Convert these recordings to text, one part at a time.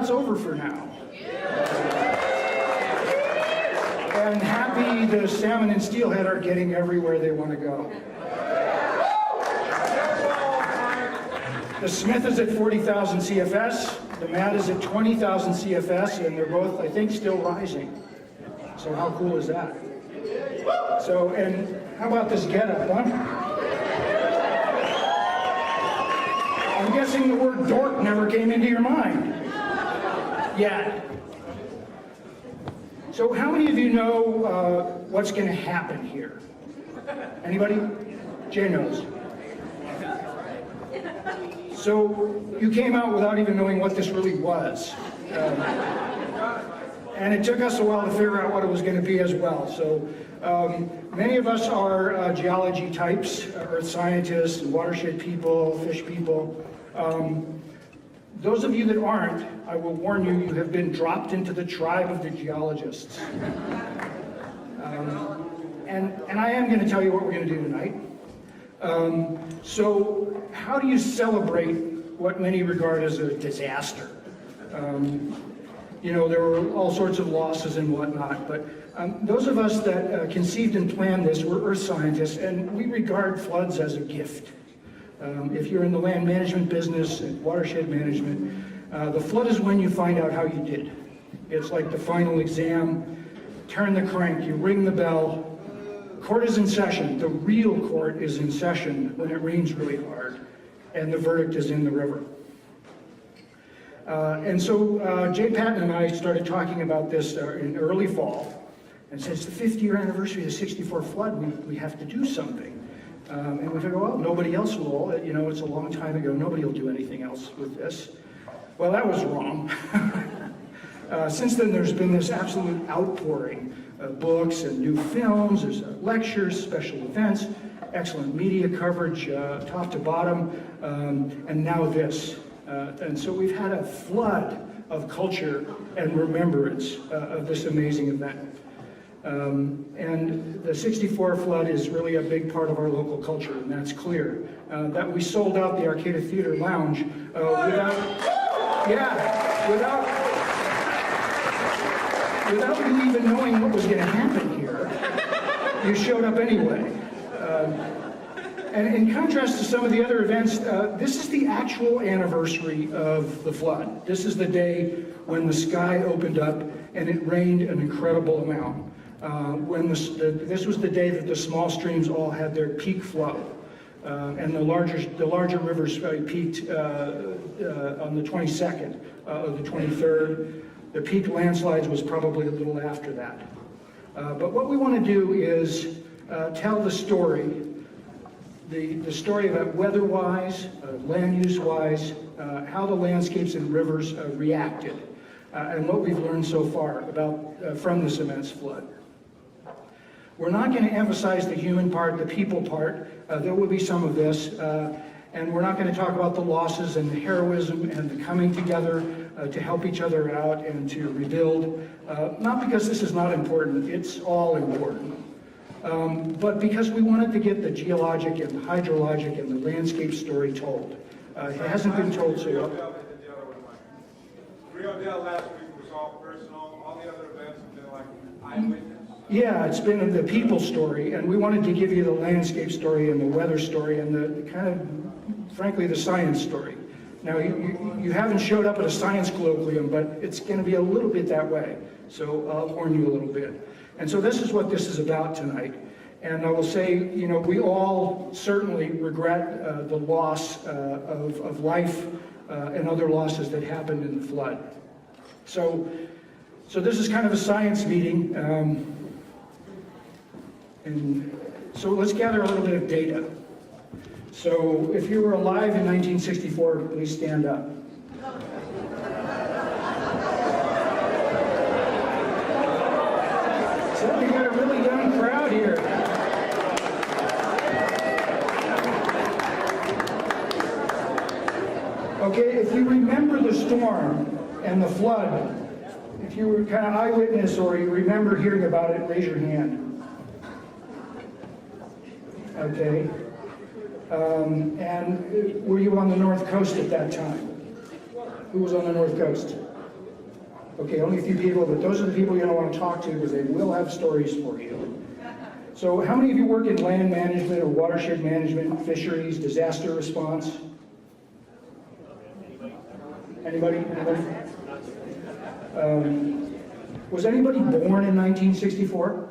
it's over for now. And happy the salmon and steelhead are getting everywhere they want to go. The Smith is at 40,000 CFS, the Matt is at 20,000 CFS, and they're both, I think, still rising. So how cool is that? So, and how about this getup, huh? I'm guessing the word dork never came into your mind. Yet. So how many of you know what's going to happen here? Anybody? Jay knows. So you came out without even knowing what this really was. And it took us a while to figure out what it was going to be as well. So many of us are geology types, earth scientists, watershed people, fish people. Those of you that aren't, I will warn you, you have been dropped into the tribe of the geologists. And I am going to tell you what we're going to do tonight. So how do you celebrate what many regard as a disaster? You know, there were all sorts of losses and whatnot, but those of us that conceived and planned this were earth scientists, and we regard floods as a gift. If you're in the land management business and watershed management, the flood is when you find out how you did. It's like the final exam. Turn the crank, you ring the bell. Court is in session. The real court is in session when it rains really hard, and the verdict is in the river. And so Jay Patton and I started talking about this in early fall, and said it's the 50-year anniversary of the '64 flood. We have to do something. And we figured, well, nobody else will. You know, it's a long time ago. Nobody will do anything else with this. Well, that was wrong. Since then, there's been this absolute outpouring of books and new films. There's lectures, special events, excellent media coverage, top to bottom, and now this. And so we've had a flood of culture and remembrance of this amazing event. And the '64 flood is really a big part of our local culture, and that's clear. That we sold out the Arcata Theater Lounge without you even knowing what was going to happen here. You showed up anyway. And in contrast to some of the other events, this is the actual anniversary of the flood. This is the day when the sky opened up and it rained an incredible amount. This was the day that the small streams all had their peak flow, and the larger rivers peaked on the 22nd or the 23rd. The peak landslides was probably a little after that. But what we want to do is tell the story, the story about weather-wise, land use-wise, how the landscapes and rivers reacted, and what we've learned so far from this immense flood. We're not going to emphasize the human part, the people part. There will be some of this. And we're not going to talk about the losses and the heroism and the coming together to help each other out and to rebuild. Not because this is not important. It's all important. But because we wanted to get the geologic and the hydrologic and the landscape story told. It hasn't been told so well. Rio Dell last week was all personal. All the other events have been like eyewitness. Yeah, it's been the people story, and we wanted to give you the landscape story and the weather story and the kind of, frankly, the science story. Now, you haven't showed up at a science colloquium, but it's going to be a little bit that way, so I'll warn you a little bit. And so this is what this is about tonight. And I will say, you know, we all certainly regret the loss of life and other losses that happened in the flood. So this is kind of a science meeting. And so let's gather a little bit of data. So if you were alive in 1964, please stand up. So we got a really young crowd here. Okay, if you remember the storm and the flood, if you were kind of eyewitness or you remember hearing about it, raise your hand. Okay. And were you on the North Coast at that time? Who was on the North Coast? Okay, only a few people, but those are the people you don't want to talk to because they will have stories for you. So how many of you work in land management or watershed management, fisheries, disaster response? Anybody? Was anybody born in 1964?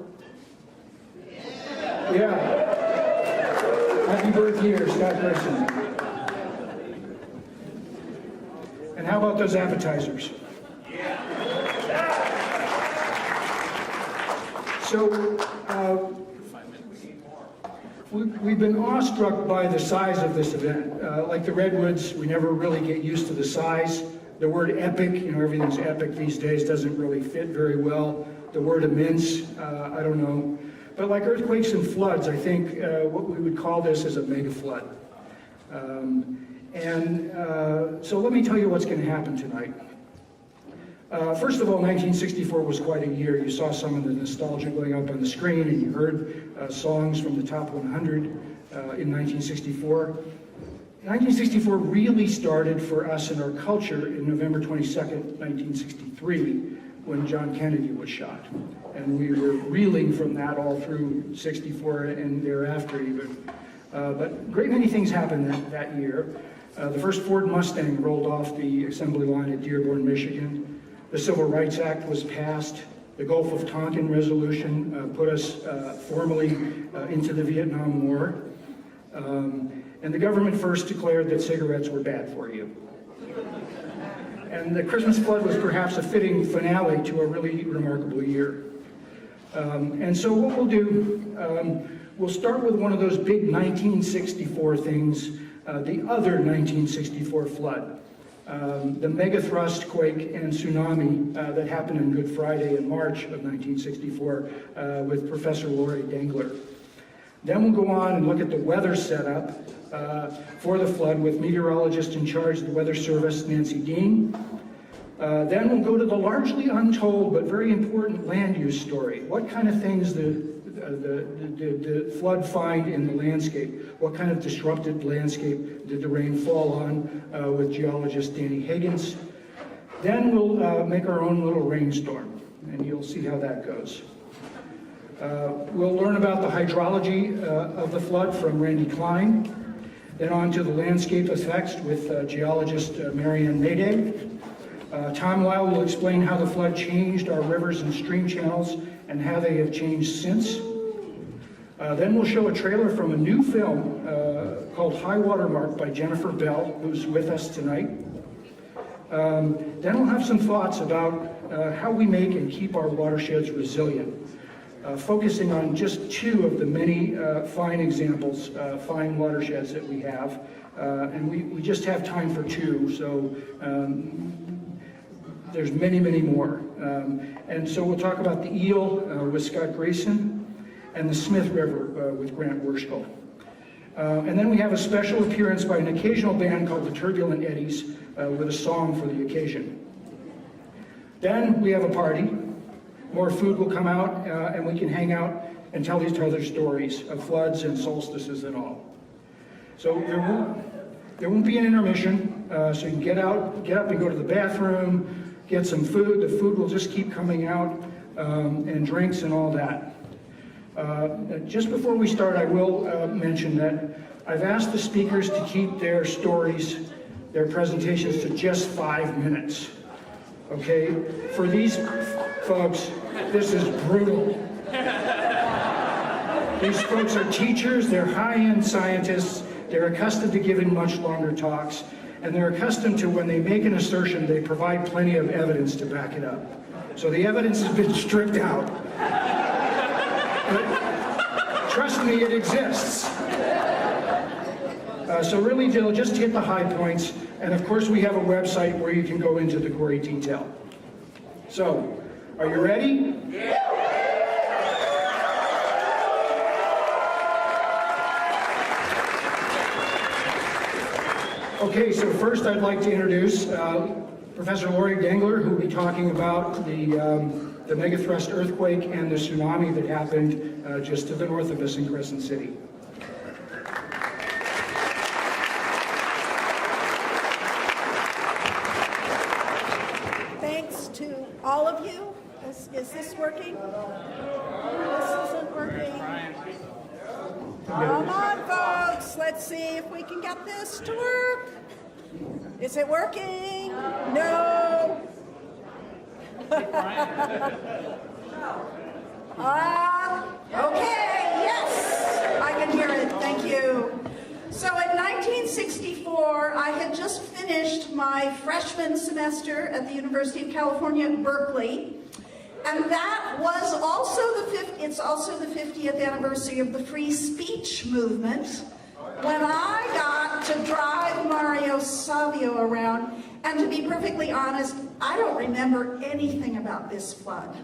Yeah. Happy birth year, Scott Grayson. And how about those appetizers? So, we've been awestruck by the size of this event. Like the Redwoods, we never really get used to the size. The word epic, everything's epic these days, doesn't really fit very well. The word immense, I don't know. But like earthquakes and floods, I think what we would call this is a mega flood. So let me tell you what's going to happen tonight. First of all, 1964 was quite a year. You saw some of the nostalgia going up on the screen, and you heard songs from the top 100 in 1964. 1964 really started for us in our culture in November 22nd, 1963, when John Kennedy was shot. And we were reeling from that all through 64 and thereafter even. But a great many things happened that year. The first Ford Mustang rolled off the assembly line at Dearborn, Michigan. The Civil Rights Act was passed. The Gulf of Tonkin Resolution put us formally into the Vietnam War. And the government first declared that cigarettes were bad for you. And the Christmas flood was perhaps a fitting finale to a really remarkable year. And so what we'll do, we'll start with one of those big 1964 things, the other 1964 flood. The megathrust quake and tsunami that happened on Good Friday in March of 1964 with Professor Lori Dangler. Then we'll go on and look at the weather setup for the flood with meteorologist in charge of the Weather Service, Nancy Dean. Then we'll go to the largely untold but very important land use story. What kind of things did the flood find in the landscape? What kind of disrupted landscape did the rain fall on with geologist Danny Higgins? Then we'll make our own little rainstorm, and you'll see how that goes. We'll learn about the hydrology of the flood from Randy Klein, then on to the landscape effects with geologist Marianne Mayday. Tom Lyle will explain how the flood changed our rivers and stream channels and how they have changed since. Then we'll show a trailer from a new film called High Water Mark by Jennifer Bell, who's with us tonight. Then we'll have some thoughts about how we make and keep our watersheds resilient, focusing on just two of the many fine examples, fine watersheds that we have. And we just have time for two, so there's many, many more. And so we'll talk about the Eel with Scott Grayson and the Smith River with Grant Worschel. And then we have a special appearance by an occasional band called the Turbulent Eddies with a song for the occasion. Then we have a party. More food will come out and we can hang out and tell each other stories of floods and solstices and all. So there won't be an intermission, so you can get up and go to the bathroom, get some food. The food will just keep coming out, and drinks and all that. Just before we start, I will mention that I've asked the speakers to keep their stories, their presentations to just 5 minutes. Okay? For these folks, this is brutal. These folks are teachers, they're high-end scientists, they're accustomed to giving much longer talks, and they're accustomed to when they make an assertion, they provide plenty of evidence to back it up. So the evidence has been stripped out. But trust me, it exists. So really, they'll just hit the high points, and of course we have a website where you can go into the gory detail. So, are you ready? Yeah. Okay, so first I'd like to introduce Professor Lori Dangler, who will be talking about the megathrust earthquake and the tsunami that happened just to the north of us in Crescent City. Thanks, to all of you. Is this working? This isn't working. Come on, folks. Let's see if we can get this to work. Is it working? No. Okay, yes, I can hear it. Thank you. So in 1964, I had just finished my freshman semester at the University of California at Berkeley, and that was also it's also the 50th anniversary of the free speech movement, when I got to drive Mario Savio around. And to be perfectly honest, I don't remember anything about this flood.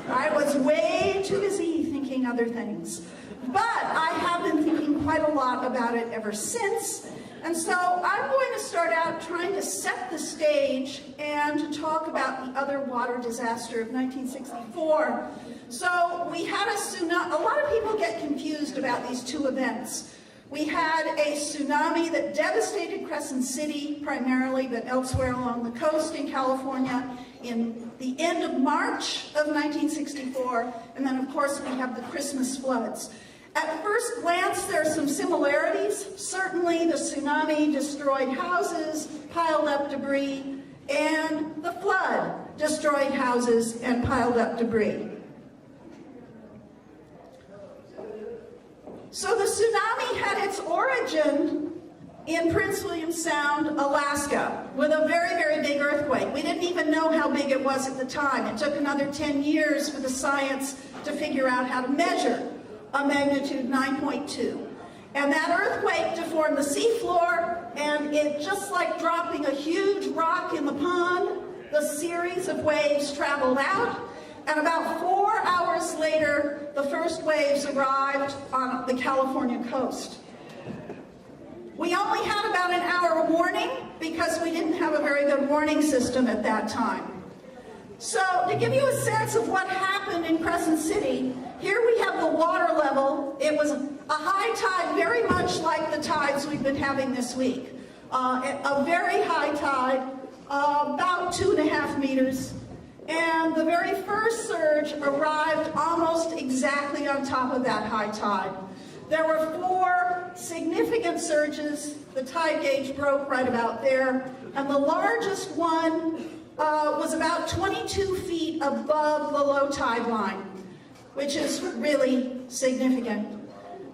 I was way too busy thinking other things. But I have been thinking quite a lot about it ever since. And so I'm going to start out trying to set the stage and to talk about the other water disaster of 1964. So we had a tsunami. A lot of people get confused about these two events. We had a tsunami that devastated Crescent City primarily, but elsewhere along the coast in California in the end of March of 1964. And then, of course, we have the Christmas floods. At first glance, there are some similarities. Certainly, the tsunami destroyed houses, piled up debris, and the flood destroyed houses and piled up debris. So the tsunami had its origin in Prince William Sound, Alaska, with a very, very big earthquake. We didn't even know how big it was at the time. It took another 10 years for the science to figure out how to measure a magnitude 9.2. And that earthquake deformed the seafloor, and it, just like dropping a huge rock in the pond, the series of waves traveled out. And about 4 hours later, the first waves arrived on the California coast. We only had about an hour warning because we didn't have a very good warning system at that time. So to give you a sense of what happened in Crescent City, here we have the water level. It was a high tide, very much like the tides we've been having this week. A very high tide, about 2.5 meters. And the very first surge arrived almost exactly on top of that high tide. There were 4 significant surges. The tide gauge broke right about there. And the largest one was about 22 feet above the low tide line, which is really significant.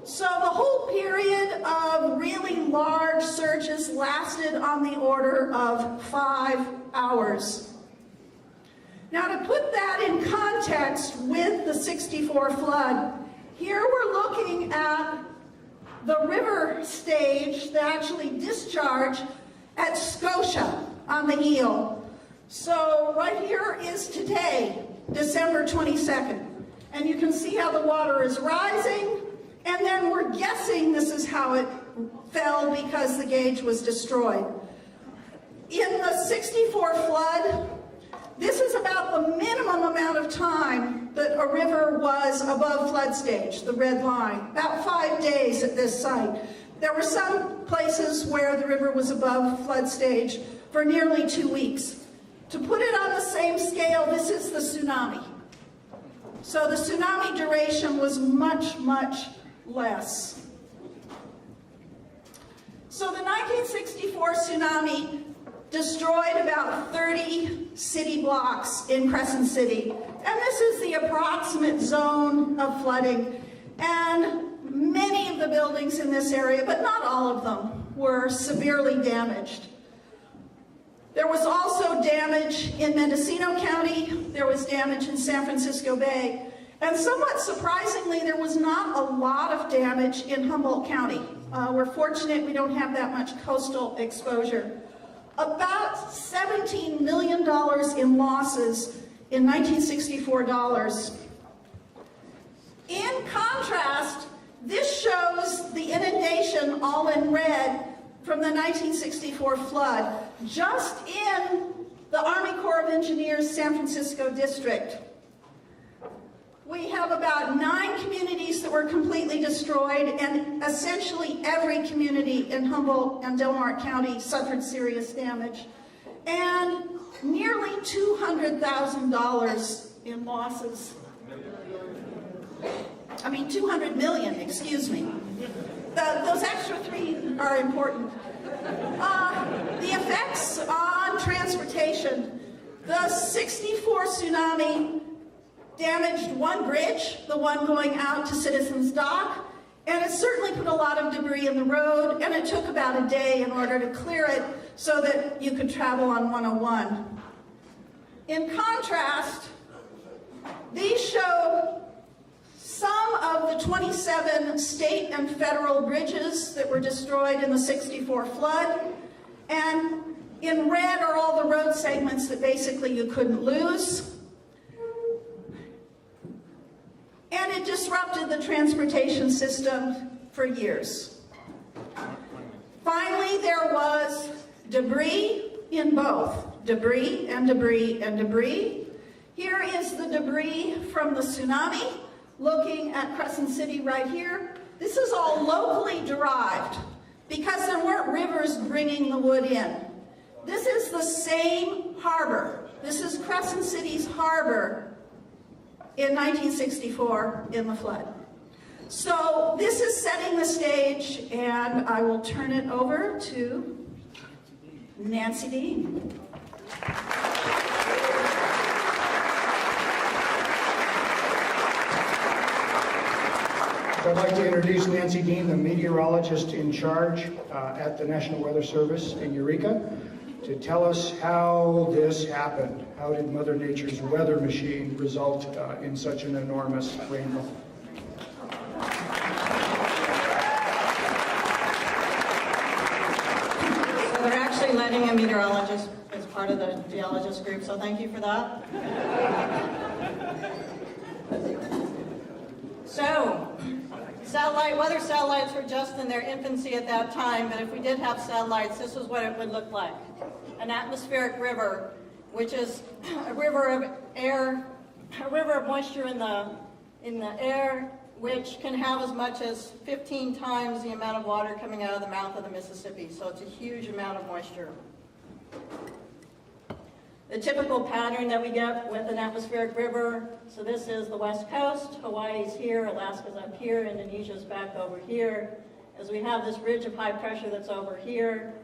So the whole period of really large surges lasted on the order of 5 hours. Now, to put that in context with the 64 flood, here we're looking at the river stage that actually discharged at Scotia on the Eel. So right here is today, December 22nd. And you can see how the water is rising, and then we're guessing this is how it fell because the gauge was destroyed. In the 64 flood, this is about the minimum amount of time that a river was above flood stage, the red line, about 5 days at this site. There were some places where the river was above flood stage for nearly 2 weeks. To put it on the same scale, this is the tsunami. So the tsunami duration was much, much less. So the 1964 tsunami destroyed about 30 city blocks in Crescent City. And this is the approximate zone of flooding. And many of the buildings in this area, but not all of them, were severely damaged. There was also damage in Mendocino County. There was damage in San Francisco Bay. And somewhat surprisingly, there was not a lot of damage in Humboldt County. We're fortunate we don't have that much coastal exposure. About $17 million in losses in 1964 dollars. In contrast, this shows the inundation, all in red, from the 1964 flood, just in the Army Corps of Engineers San Francisco district. We have about 9 communities that were completely destroyed, and essentially every community in Humboldt and Del Mar County suffered serious damage. And nearly $200,000 in losses. I mean, 200 million, excuse me. Those extra three are important. The effects on transportation. The 64 tsunami damaged one bridge, the one going out to Citizens Dock, and it certainly put a lot of debris in the road, and it took about a day in order to clear it so that you could travel on 101. In contrast, these show some of the 27 state and federal bridges that were destroyed in the 64 flood, and in red are all the road segments that basically you couldn't lose. And it disrupted the transportation system for years. Finally, there was debris in both. Debris and debris and debris. Here is the debris from the tsunami, looking at Crescent City right here. This is all locally derived because there weren't rivers bringing the wood in. This is the same harbor. This is Crescent City's harbor in 1964 in the flood. So this is setting the stage, and I will turn it over to Nancy Dean. So I'd like to introduce Nancy Dean, the meteorologist in charge at the National Weather Service in Eureka, to tell us how this happened. How did Mother Nature's weather machine result in such an enormous rainfall? So they're actually letting a meteorologist as part of the geologist group, so thank you for that. So, weather satellites were just in their infancy at that time, but if we did have satellites, this is what it would look like. An atmospheric river, which is a river of air, a river of moisture in the air, which can have as much as 15 times the amount of water coming out of the mouth of the Mississippi. So it's a huge amount of moisture. The typical pattern that we get with an atmospheric river, so this is the west coast, Hawaii's here, Alaska's up here, Indonesia's back over here, as we have this ridge of high pressure that's over here,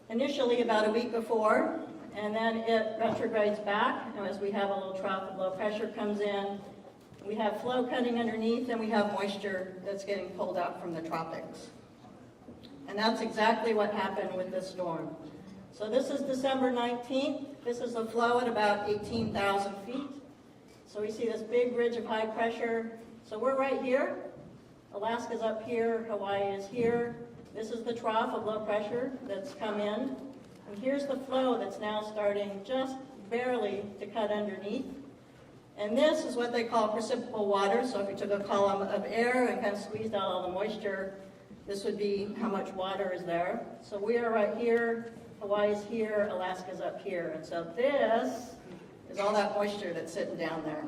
initially about a week before, and then it retrogrades back, and as we have a little trough of low pressure comes in, we have flow cutting underneath, and we have moisture that's getting pulled out from the tropics. And that's exactly what happened with this storm. So this is December 19th. This is a flow at about 18,000 feet. So we see this big ridge of high pressure. So we're right here. Alaska's up here, Hawaii is here. This is the trough of low pressure that's come in. And here's the flow that's now starting just barely to cut underneath. And this is what they call precipitable water. So if you took a column of air and kind of squeezed out all the moisture, this would be how much water is there. So we are right here. Hawaii's here, Alaska's up here. And so this is all that moisture that's sitting down there.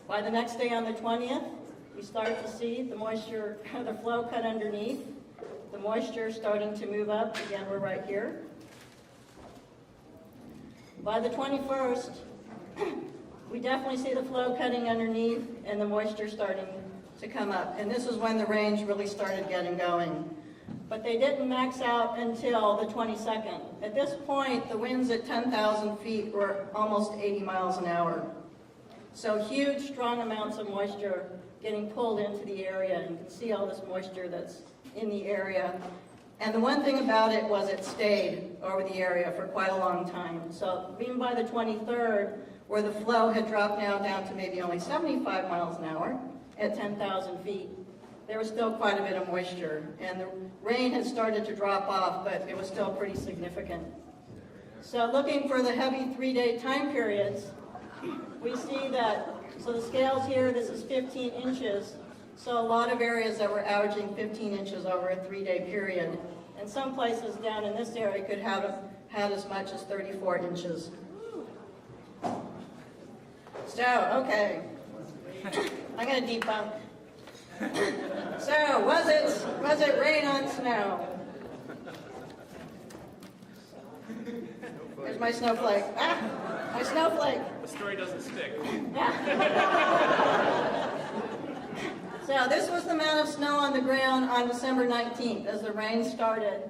By the next day on the 20th, we start to see the moisture, the flow cut underneath, the moisture starting to move up. Again, we're right here. By the 21st, we definitely see the flow cutting underneath and the moisture starting to come up. And this is when the range really started getting going. But they didn't max out until the 22nd. At this point, the winds at 10,000 feet were almost 80 miles an hour. So huge, strong amounts of moisture getting pulled into the area. And you can see all this moisture that's in the area. And the one thing about it was it stayed over the area for quite a long time. So even by the 23rd, where the flow had dropped now down to maybe only 75 miles an hour at 10,000 feet, there was still quite a bit of moisture, and the rain had started to drop off, but it was still pretty significant. So looking for the heavy 3-day time periods, we see that, so the scales here, this is 15 inches, so a lot of areas that were averaging 15 inches over a 3-day period, and some places down in this area could have had as much as 34 inches. So, okay, I'm going to debunk. So, was it rain on snow? There's my snowflake. Ah, my snowflake. The story doesn't stick. So this was the amount of snow on the ground on December 19th as the rain started.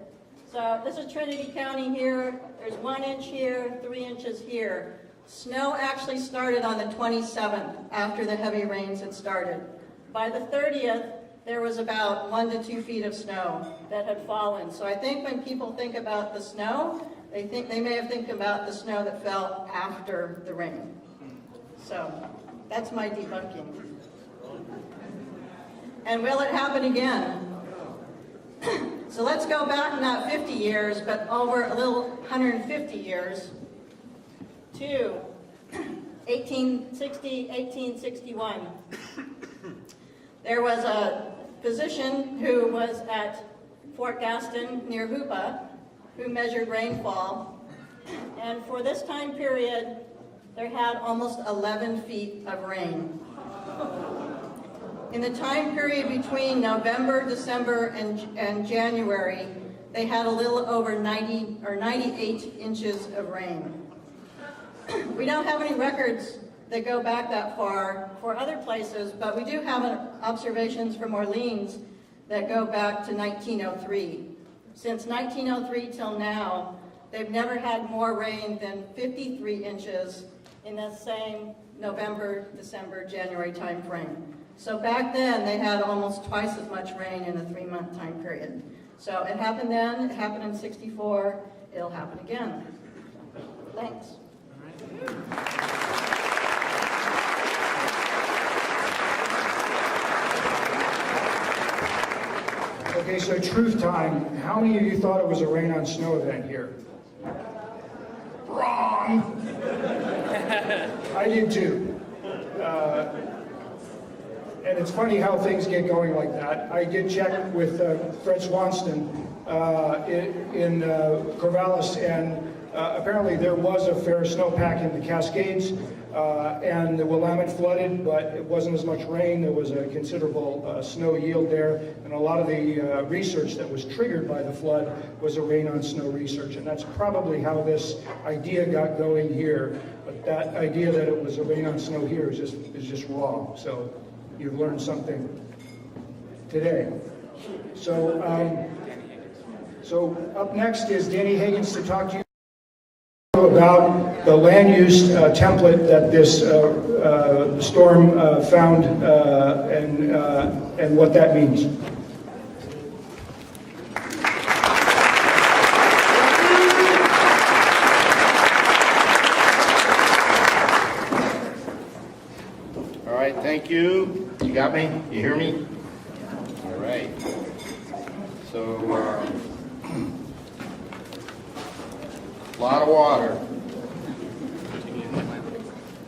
So this is Trinity County here. There's 1 inch here, 3 inches here. Snow actually started on the 27th after the heavy rains had started. By the 30th, there was about 1 to 2 feet of snow that had fallen. So I think when people think about the snow, they may have think about the snow that fell after the rain. So that's my debunking. And will it happen again? So let's go back not 50 years, but over a little 150 years to 1860, 1861. There was a physician who was at Fort Gaston near Hoopa who measured rainfall. And for this time period, there had almost 11 feet of rain. In the time period between November, December, and January, they had a little over 90 or 98 inches of rain. We don't have any records that go back that far for other places, but we do have observations from Orleans that go back to 1903. Since 1903 till now, they've never had more rain than 53 inches in the same November, December, January time frame. So back then, they had almost twice as much rain in a 3-month time period. So it happened then, it happened in '64, it'll happen again. Thanks. Okay, so truth time. How many of you thought it was a rain on snow event here? Wrong! I did too. And it's funny how things get going like that. I did check with Fred Swanston in Corvallis, and apparently there was a fair snowpack in the Cascades, and the Willamette flooded, but it wasn't as much rain. There was a considerable snow yield there, and a lot of the research that was triggered by the flood was a rain on snow research, and that's probably how this idea got going here. But that idea that it was a rain on snow here is just wrong. So you've learned something today. So up next is Danny Higgins to talk to you about the land use template that this storm found and what that means. All right, thank you. You got me? You hear me? All right. So, a lot of water.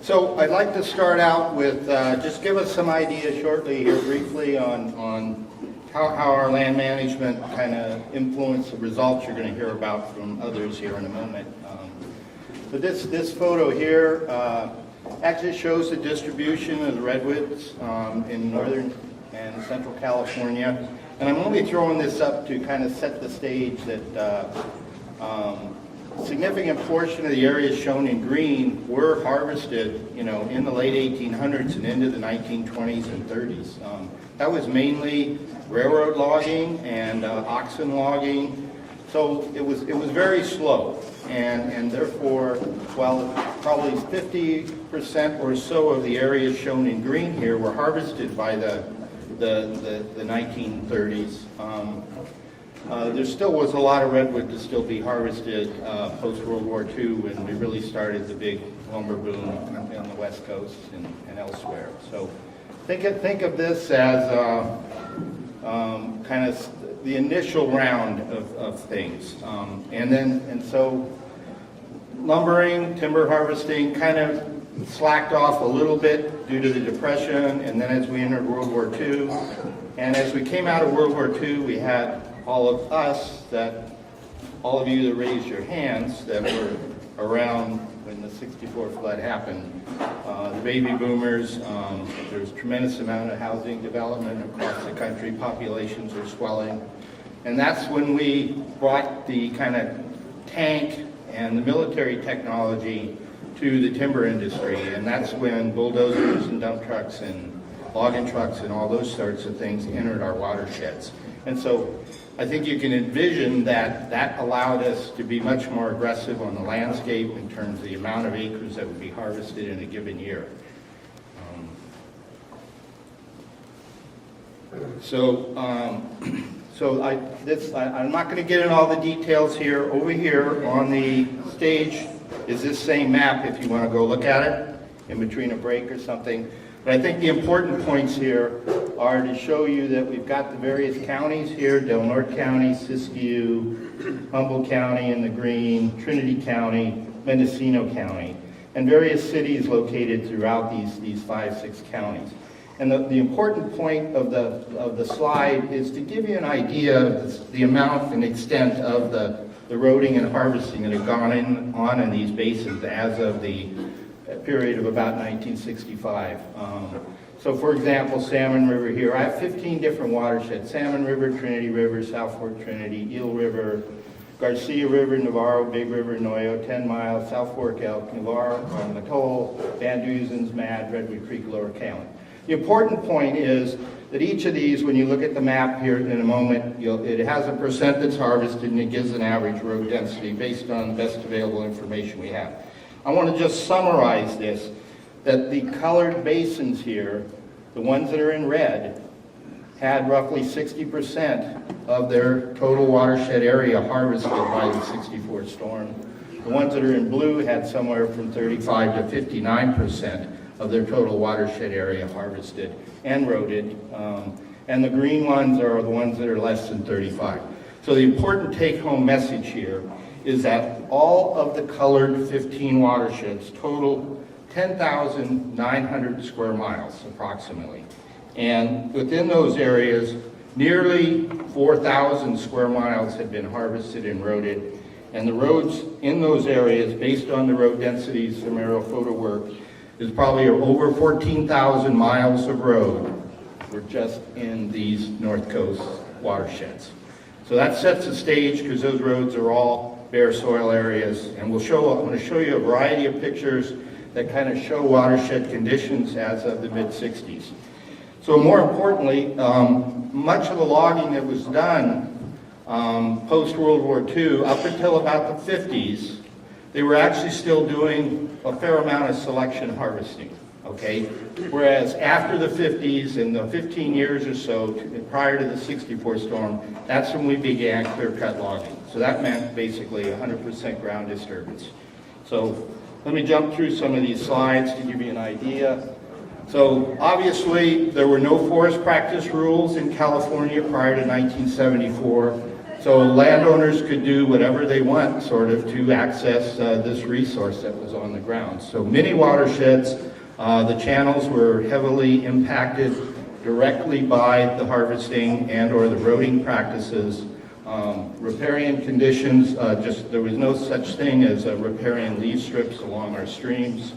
So I'd like to start out with just give us some idea shortly here briefly on how our land management kind of influenced the results you're going to hear about from others here in a moment. So this photo here actually shows the distribution of the redwoods in northern and central California. And I'm only throwing this up to kind of set the stage that significant portion of the areas shown in green were harvested, in the late 1800s and into the 1920s and 30s. That was mainly railroad logging and oxen logging. So it was very slow, and therefore, while probably 50% or so of the areas shown in green here were harvested by the 1930s. There still was a lot of redwood to still be harvested post-World War II when we really started the big lumber boom on the West Coast and elsewhere. So think of this as kind of the initial round of things. And so lumbering, timber harvesting kind of slacked off a little bit due to the Depression, and then as we entered World War II, and as we came out of World War II, we had all of us, all of you that raised your hands that were around when the '64 flood happened. The baby boomers, there's a tremendous amount of housing development across the country, populations are swelling, and that's when we brought the kind of tank and the military technology to the timber industry, and that's when bulldozers and dump trucks and logging trucks and all those sorts of things entered our watersheds. And so I think you can envision that that allowed us to be much more aggressive on the landscape in terms of the amount of acres that would be harvested in a given year. I'm not going to get in all the details here. Over here on the stage is this same map if you want to go look at it in between a break or something. But I think the important points here are to show you that we've got the various counties here, Del Norte County, Siskiyou, Humboldt County in the green, Trinity County, Mendocino County, and various cities located throughout these 5-6 counties. And the important point of the slide is to give you an idea of the amount and extent of the roading and harvesting that have gone on in these basins as of the period of about 1965. So for example, Salmon River here, I have 15 different watersheds: Salmon River, Trinity River, South Fork Trinity, Eel River, Garcia River, Navarro, Big River, Noyo, 10 Mile, South Fork Elk, Navarro, Matole, Van Duzens, Mad, Redwood Creek, Lower Callan. The important point is that each of these, when you look at the map here in a moment, it has a percent that's harvested and it gives an average road density based on the best available information we have. I want to just summarize this, that the colored basins here, the ones that are in red, had roughly 60% of their total watershed area harvested by the '64 storm. The ones that are in blue had somewhere from 35 to 59% of their total watershed area harvested and roaded. And the green ones are the ones that are less than 35. So the important take-home message here is that all of the colored 15 watersheds total 10,900 square miles approximately. And within those areas, nearly 4,000 square miles have been harvested and roaded. And the roads in those areas, based on the road densities from aerial photo work, is probably over 14,000 miles of road were just in these North Coast watersheds. So that sets the stage because those roads are all bare soil areas. And I'm going to show you a variety of pictures that kind of show watershed conditions as of the mid-60s. So more importantly, much of the logging that was done post-World War II up until about the 50s, they were actually still doing a fair amount of selection harvesting, okay? Whereas after the 50s, in the 15 years or so prior to the '64 storm, that's when we began clear-cut logging. So that meant basically 100% ground disturbance. So let me jump through some of these slides to give you an idea. So obviously there were no forest practice rules in California prior to 1974. So landowners could do whatever they want, sort of, to access this resource that was on the ground. So many watersheds, the channels were heavily impacted directly by the harvesting and or the roading practices. Riparian conditions, there was no such thing as riparian leaf strips along our streams.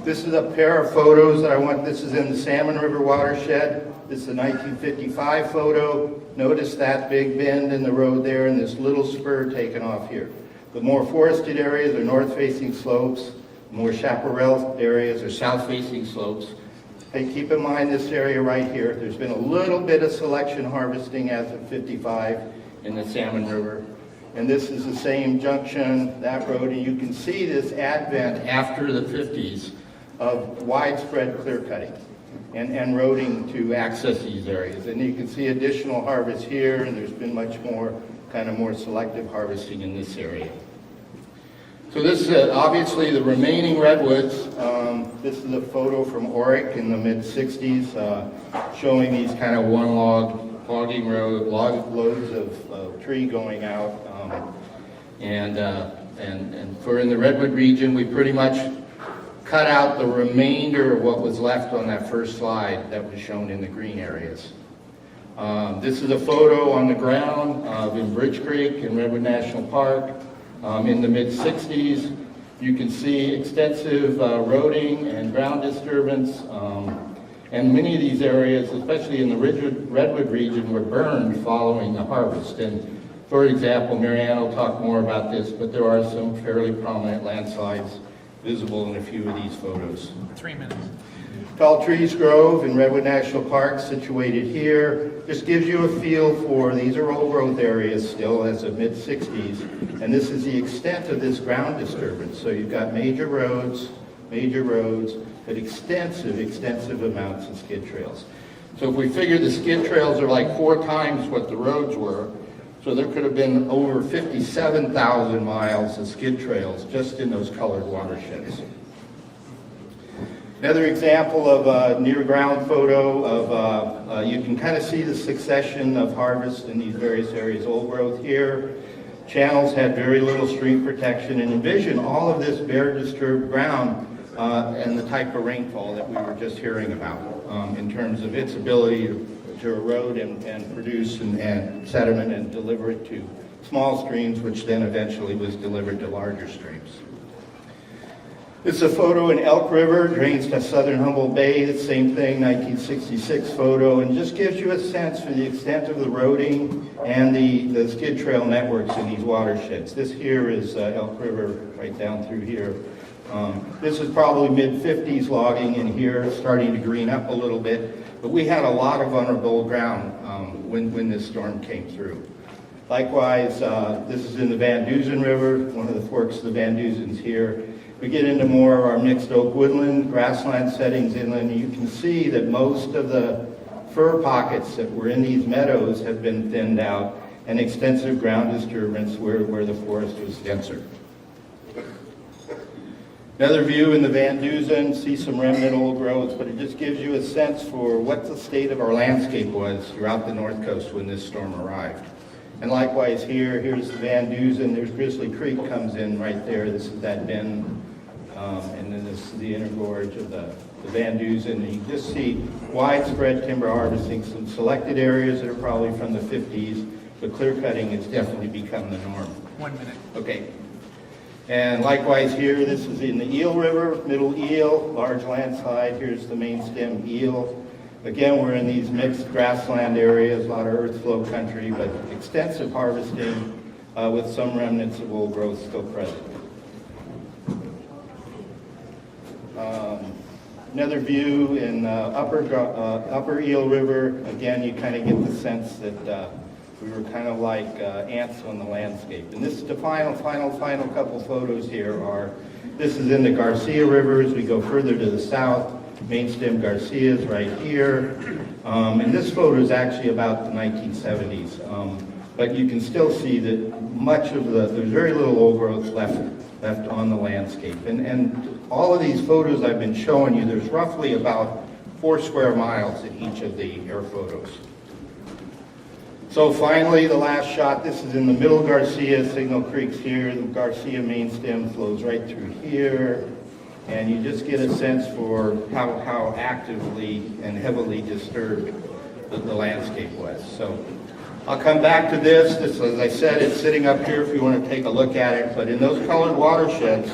This is a pair of photos that I want. This is in the Salmon River watershed. This is a 1955 photo. Notice that big bend in the road there and this little spur taken off here. The more forested areas are north-facing slopes. The more chaparral areas are south-facing slopes. Hey, keep in mind this area right here. There's been a little bit of selection harvesting as of '55 in the Salmon River. And this is the same junction, that road, and you can see this advent after the 50s of widespread clear cutting and roading to access these areas. And you can see additional harvest here, and there's been much more, kind of more selective harvesting in this area. So this is obviously the remaining redwoods. This is a photo from Oric in the mid-60s showing these kind of one logging road, loads of tree going out. And for in the redwood region, we pretty much cut out the remainder of what was left on that first slide that was shown in the green areas. This is a photo on the ground in Bridge Creek in Redwood National Park in the mid-60s. You can see extensive roading and ground disturbance. And many of these areas, especially in the redwood region, were burned following the harvest. And For example, Marianne will talk more about this, but there are some fairly prominent landslides visible in a few of these photos. 3 minutes. Tall Trees Grove in Redwood National Park, situated here, just gives you a feel for, these are old growth areas still as of mid-60s, and this is the extent of this ground disturbance. So you've got major roads, but extensive amounts of skid trails. So if we figure the skid trails are like 4 times what the roads were, so there could have been over 57,000 miles of skid trails just in those colored watersheds. Another example of a near-ground photo of, you can kind of see the succession of harvest in these various areas. Old growth here, channels had very little stream protection, and envision all of this bare disturbed ground and the type of rainfall that we were just hearing about in terms of its ability to erode and produce and sediment and deliver it to small streams, which then eventually was delivered to larger streams. This is a photo in Elk River, drains to southern Humboldt Bay, the same thing, 1966 photo, and just gives you a sense for the extent of the eroding and the skid trail networks in these watersheds. This here is Elk River right down through here. This is probably mid-50s logging in here, starting to green up a little bit, but we had a lot of vulnerable ground when this storm came through. Likewise, this is in the Van Duzen River, one of the forks of the Van Duzens here. We get into more of our mixed oak woodland, grassland settings inland, and you can see that most of the fir pockets that were in these meadows have been thinned out, and extensive ground disturbance where the forest was denser. Another view in the Van Duzen, see some remnant old growths, but it just gives you a sense for what the state of our landscape was throughout the North Coast when this storm arrived. And likewise here, here's the Van Duzen, there's Grizzly Creek comes in right there, this is that bend, and then this is the inner gorge of the Van Duzen, and you just see widespread timber harvesting, some selected areas that are probably from the 50s, but clear cutting has definitely become the norm. 1 minute. Okay. And likewise here, this is in the Eel River, middle eel, large landslide. Here's the main stem eel. Again, we're in these mixed grassland areas, a lot of earth flow country, but extensive harvesting with some remnants of old growth still present. Another view in upper Eel River. Again, you kind of get the sense that we were kind of like ants on the landscape. And this is the final couple photos here are, this is in the Garcia River as we go further to the south. Main stem Garcia is right here. And this photo is actually about the 1970s. But you can still see that much of there's very little old growth left on the landscape. And all of these photos I've been showing you, there's roughly about 4 square miles in each of the air photos. So finally, the last shot, this is in the middle Garcia, Signal Creek's here, the Garcia main stem flows right through here, and you just get a sense for how actively and heavily disturbed the landscape was. So I'll come back to this. This, as I said, it's sitting up here if you want to take a look at it, but in those colored watersheds,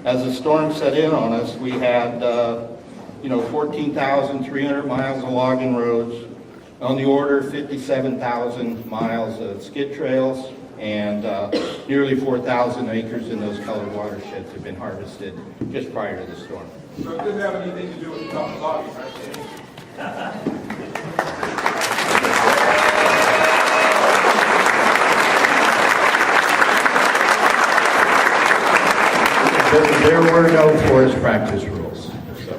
as the storm set in on us, we had 14,300 miles of logging roads, on the order of 57,000 miles of skid trails, and nearly 4,000 acres in those colored watersheds have been harvested just prior to the storm. So it didn't have anything to do with tough logging, right? There were no forest practice rules. So.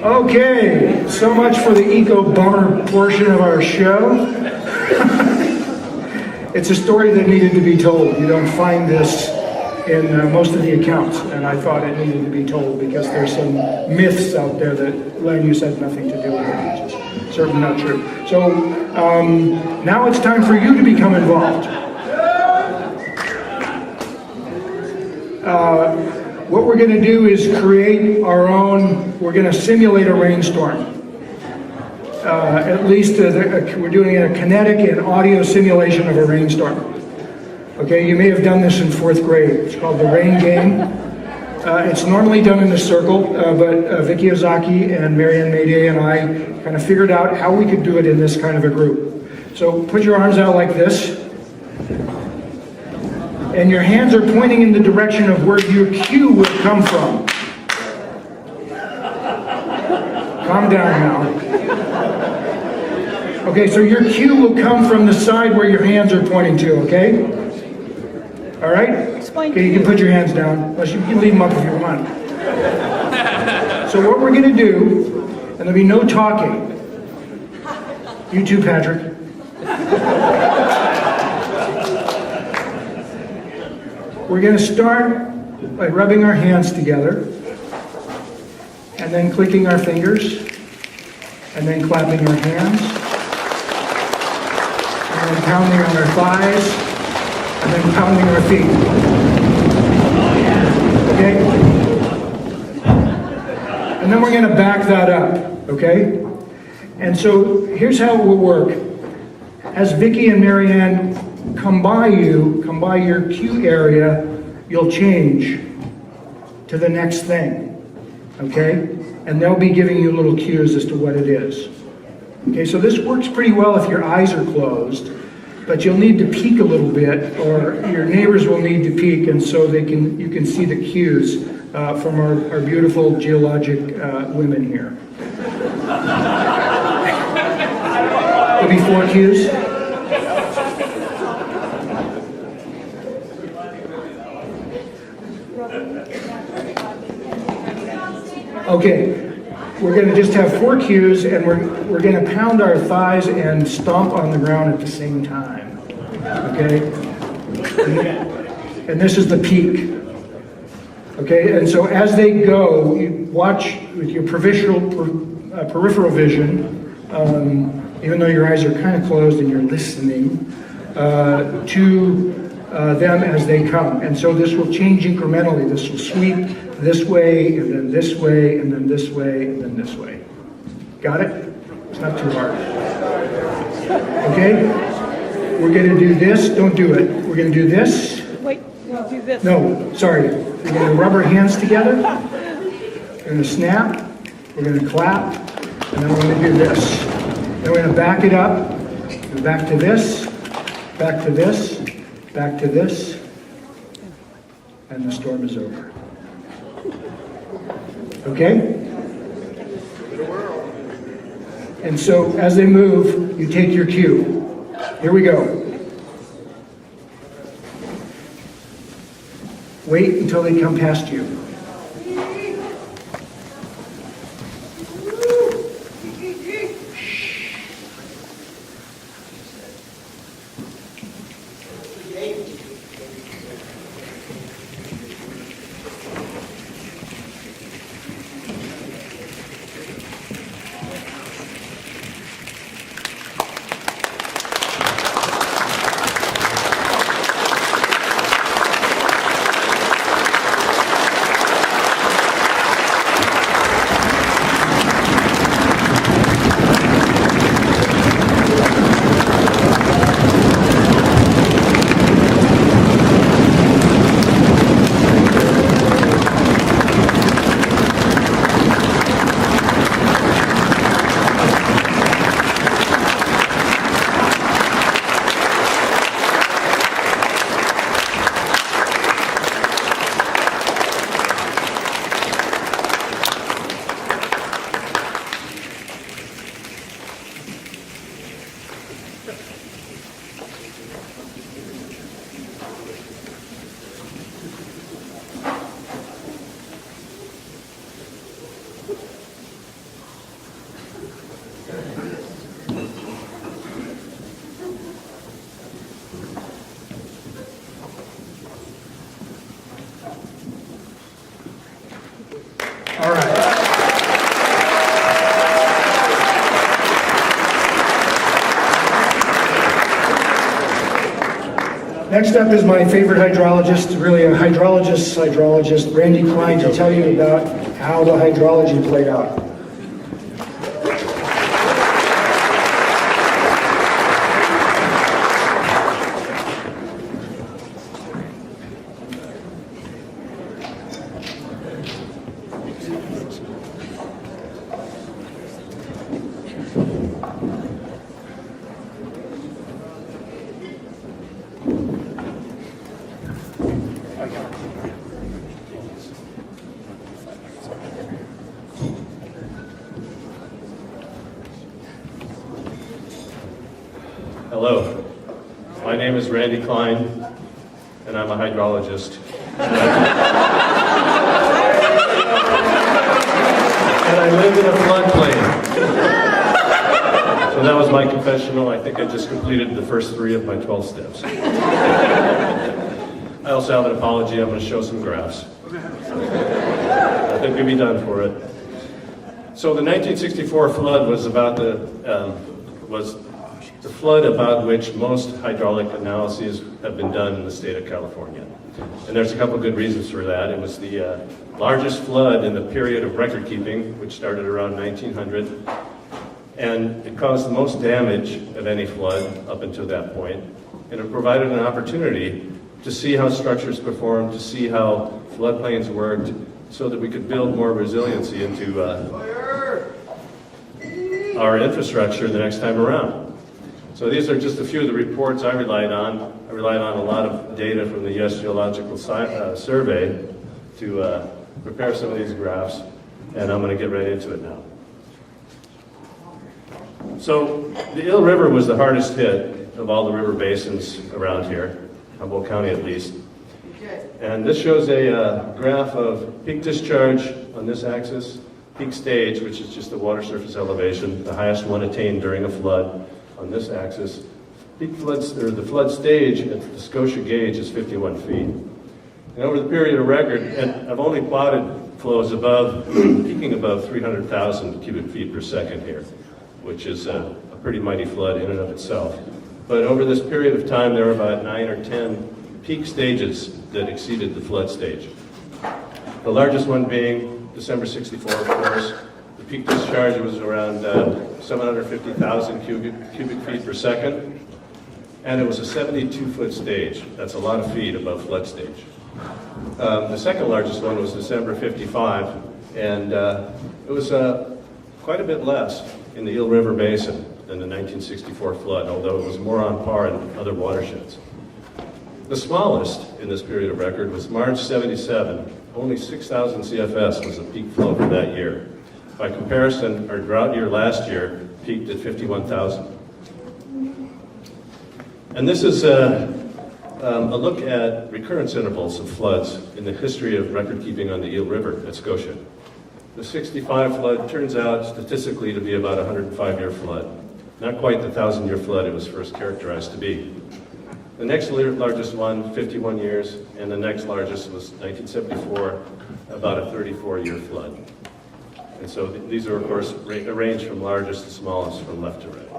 Okay, so much for the eco-bummer portion of our show. It's a story that needed to be told. You don't find this in most of the accounts, and I thought it needed to be told because there's some myths out there that land use has nothing to do with it, which is certainly not true. So now it's time for you to become involved. What we're going to do is create our own, we're going to simulate a rainstorm. At least we're doing a kinetic and audio simulation of a rainstorm. Okay, you may have done this in 4th grade. It's called the rain game. It's normally done in a circle, but Vicky Ozaki and Marianne Mayday and I kind of figured out how we could do it in this kind of a group. So put your arms out like this, and your hands are pointing in the direction of where your cue will come from. Calm down now. Okay, so your cue will come from the side where your hands are pointing to, okay? All right? Okay, you can put your hands down, unless you can leave them up if you want. So what we're going to do, and there'll be no talking. You too, Patrick. We're going to start by rubbing our hands together, and then clicking our fingers, and then clapping our hands, and then pounding on our thighs, and then pounding our feet. Okay? And then we're going to back that up, okay? And so here's how it will work. As Vicky and Marianne come by your cue area, you'll change to the next thing, okay? And they'll be giving you little cues as to what it is. Okay, so this works pretty well if your eyes are closed, but you'll need to peek a little bit, or your neighbors will need to peek, and so you can see the cues from our beautiful geologic women here. There'll be 4 cues. Okay, we're going to just have 4 cues, and we're going to pound our thighs and stomp on the ground at the same time. Okay? And this is the peak. Okay, and so as they go, you watch with your peripheral vision, even though your eyes are kind of closed and you're listening, to them as they come. And so this will change incrementally. This will sweep this way, and then this way, and then this way, and then this way. Got it? It's not too hard. Okay? We're going to do this. Don't do it. We're going to do this. Wait, do this. No, sorry. We're going to rub our hands together. We're going to snap. We're going to clap. And then we're going to do this. Then we're going to back it up. And back to this. Back to this. Back to this. And the storm is over. Okay? And so as they move, you take your cue. Here we go. Wait until they come past you. All right. Next up is my favorite hydrologist, really a hydrologist, Randy Klein, to tell you about how the hydrology played out. Hello, my name is Randy Klein, and I'm a hydrologist. And I live in a floodplain. So that was my confessional. I think I just completed the first 3 of my 12 steps. I also have an apology. I'm going to show some graphs. I think we'll be done for it. So the 1964 flood was about the flood about which most hydraulic analyses have been done in the state of California. And there's a couple good reasons for that. It was the largest flood in the period of record keeping, which started around 1900. And it caused the most damage of any flood up until that point. And it provided an opportunity to see how structures performed, to see how floodplains worked, so that we could build more resiliency into our infrastructure the next time around. So these are just a few of the reports I relied on. I relied on a lot of data from the U.S. Geological Survey to prepare some of these graphs, and I'm going to get right into it now. So the Eel River was the hardest hit of all the river basins around here, Humboldt County at least. And this shows a graph of peak discharge on this axis, peak stage, which is just the water surface elevation, the highest one attained during a flood on this axis. Peak floods, or the flood stage at the Scotia gauge is 51 feet. And over the period of record, and I've only plotted flows above, peaking above 300,000 cubic feet per second here, which is a pretty mighty flood in and of itself. But over this period of time, there were about 9 or 10 peak stages that exceeded the flood stage. The largest one being December 64, of course. The peak discharge was around 750,000 cubic feet per second, and it was a 72-foot stage. That's a lot of feet above flood stage. The second largest one was December 55, and it was quite a bit less in the Eel River Basin than the 1964 flood, although it was more on par in other watersheds. The smallest in this period of record was March 77. Only 6,000 CFS was the peak flow for that year. By comparison, our drought year last year peaked at 51,000. And this is a look at recurrence intervals of floods in the history of record keeping on the Eel River at Scotia. The 65 flood turns out statistically to be about a 105-year flood. Not quite the 1,000-year flood it was first characterized to be. The next largest one, 51 years, and the next largest was 1974, about a 34-year flood. And so these are, of course, arranged from largest to smallest from left to right.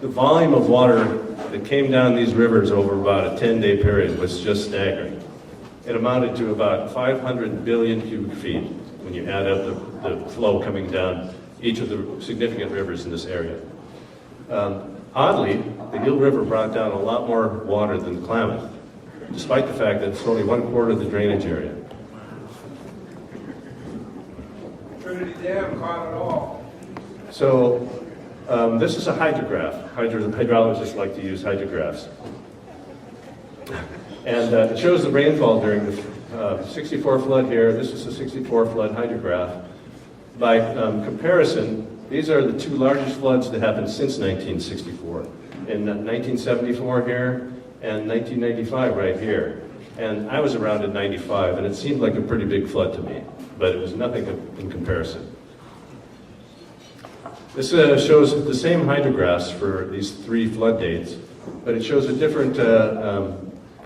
The volume of water that came down these rivers over about a 10-day period was just staggering. It amounted to about 500 billion cubic feet when you add up the flow coming down each of the significant rivers in this area. Oddly, the Eel River brought down a lot more water than the Klamath, despite the fact that it's only 1/4 of the drainage area. Trinity Dam caught it all. So this is a hydrograph. Hydrologists like to use hydrographs. And it shows the rainfall during the 64 flood here. This is the 64 flood hydrograph. By comparison, these are the 2 largest floods that happened since 1964. In 1974 here and 1995 right here. And I was around in 95, and it seemed like a pretty big flood to me, but it was nothing in comparison. This shows the same hydrographs for these 3 flood dates, but it shows a different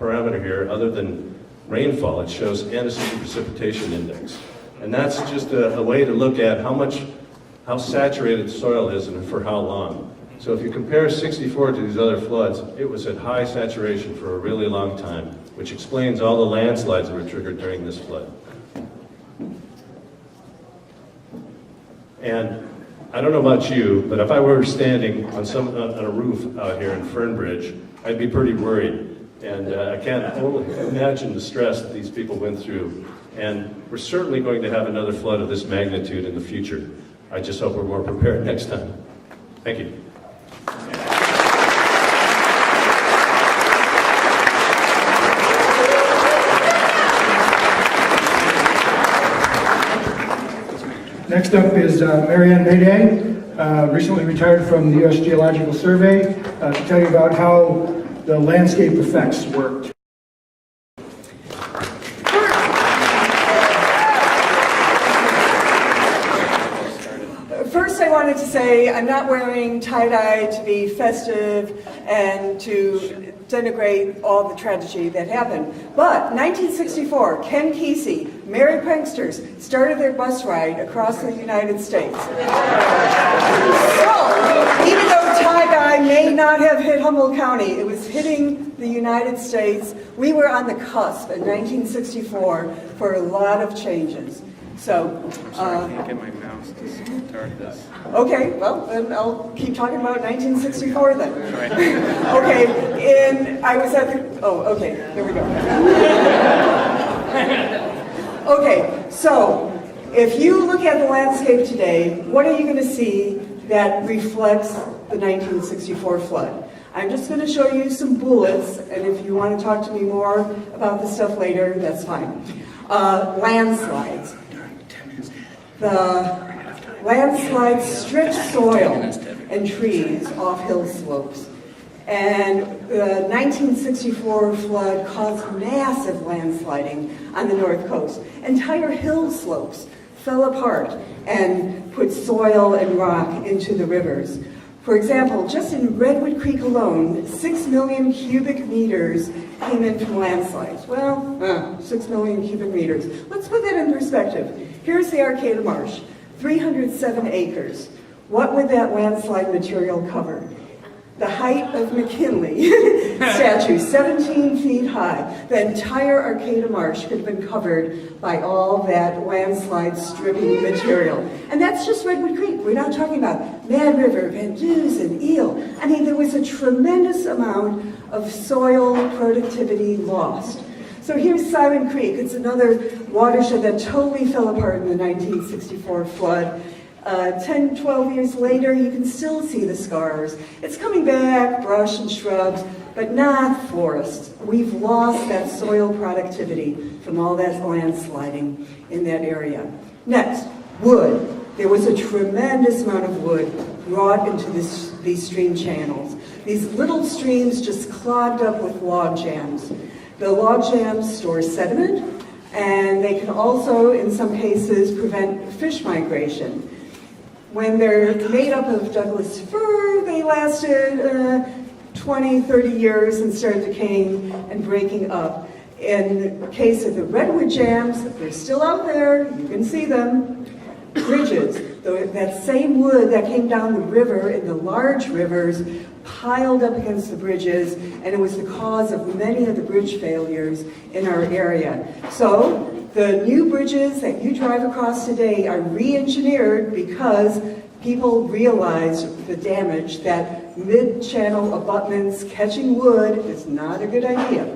parameter here other than rainfall. It shows antecedent precipitation index. And that's just a way to look at how saturated soil is and for how long. So if you compare 64 to these other floods, it was at high saturation for a really long time, which explains all the landslides that were triggered during this flood. And I don't know about you, but if I were standing on a roof out here in Fernbridge, I'd be pretty worried. And I can't only imagine the stress that these people went through. And we're certainly going to have another flood of this magnitude in the future. I just hope we're more prepared next time. Thank you. Next up is Marianne Mayday. recently retired from the U.S. Geological Survey, to tell you about how the landscape effects worked. First, I wanted to say I'm not wearing tie-dye to be festive and to denigrate all the tragedy that happened. But 1964, Ken Kesey, Merry Pranksters, started their bus ride across the United States. So, even though tie-dye may not have hit Humboldt County, it was hitting the United States. We were on the cusp in 1964 for a lot of changes. So, I can't get my mouse to start this. okay, well, then I'll keep talking about 1964 then. Okay, and I was at the, oh, okay, there we go. Okay, so if you look at the landscape today, what are you going to see that reflects the 1964 flood? I'm just going to show you some bullets, and if you want to talk to me more about this stuff later, that's fine. Landslides. The landslides stretch soil and trees off hill slopes. And the 1964 flood caused massive landsliding on the north coast. Entire hill slopes fell apart and put soil and rock into the rivers. For example, just in Redwood Creek alone, 6 million cubic meters came in from landslides. Well, 6 million cubic meters. Let's put that in perspective. Here's the Arcata Marsh, 307 acres. What would that landslide material cover? The height of McKinley statue, 17 feet high. The entire Arcata Marsh could have been covered by all that landslide stripping material. And that's just Redwood Creek. We're not talking about Mad River, Van Dusen, Eel. I mean, there was a tremendous amount of soil productivity lost. So here's Siren Creek. It's another watershed that totally fell apart in the 1964 flood. 10, 12 years later, you can still see the scars. It's coming back, brush and shrubs, but not forests. We've lost that soil productivity from all that landsliding in that area. Next, wood. There was a tremendous amount of wood brought into these stream channels. These little streams just clogged up with log jams. The log jams store sediment, and they can also, in some cases, prevent fish migration. When they're made up of Douglas fir, they lasted 20, 30 years and started decaying and breaking up. In the case of the redwood jams, they're still out there, you can see them. Bridges, that same wood that came down the river in the large rivers piled up against the bridges, and it was the cause of many of the bridge failures in our area. So the new bridges that you drive across today are re-engineered because people realized the damage that mid-channel abutments catching wood is not a good idea.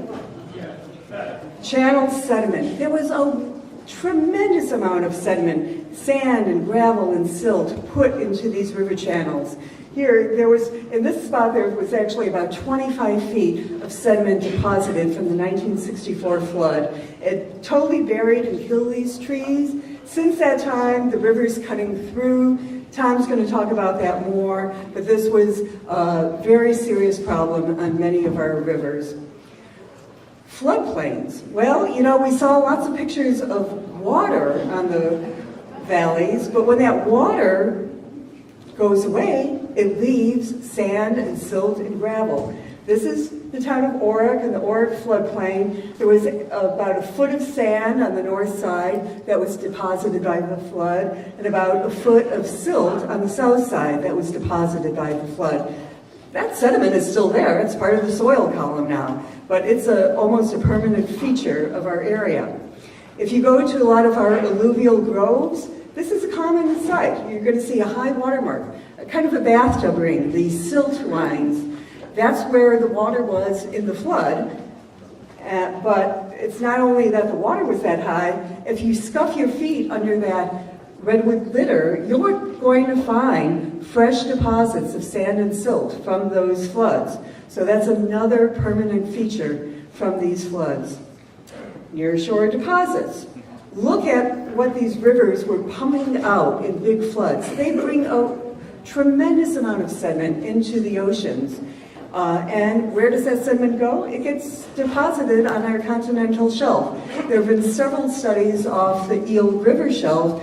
Channel sediment. There was a tremendous amount of sediment, sand and gravel and silt put into these river channels. Here, there was, in this spot, there was actually about 25 feet of sediment deposited from the 1964 flood. It totally buried and killed these trees. Since that time, the river's cutting through. Tom's going to talk about that more, but this was a very serious problem on many of our rivers. Floodplains. Well, you know, we saw lots of pictures of water on the valleys, but when that water goes away, it leaves sand and silt and gravel. This is the town of Orick and the Orick floodplain. There was about a foot of sand on the north side that was deposited by the flood, and about a foot of silt on the south side that was deposited by the flood. That sediment is still there. It's part of the soil column now, but it's almost a permanent feature of our area. If you go to a lot of our alluvial groves, this is a common sight. You're going to see a high watermark, kind of a bathtub ring, these silt lines. That's where the water was in the flood. But it's not only that the water was that high, if you scuff your feet under that redwood litter, you're going to find fresh deposits of sand and silt from those floods. So that's another permanent feature from these floods. Near shore deposits. Look at what these rivers were pumping out in big floods. They bring out tremendous amount of sediment into the oceans. And where does that sediment go? It gets deposited on our continental shelf. There have been several studies off the Eel River shelf,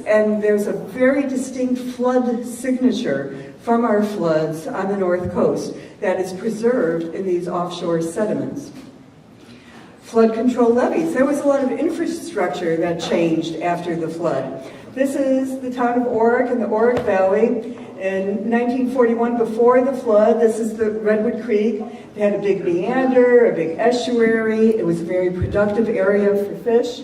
and there's a very distinct flood signature from our floods on the north coast that is preserved in these offshore sediments. Flood control levees. There was a lot of infrastructure that changed after the flood. This is the town of Orick and the Orick Valley. In 1941, before the flood, this is the Redwood Creek. They had a big meander, a big estuary. It was a very productive area for fish.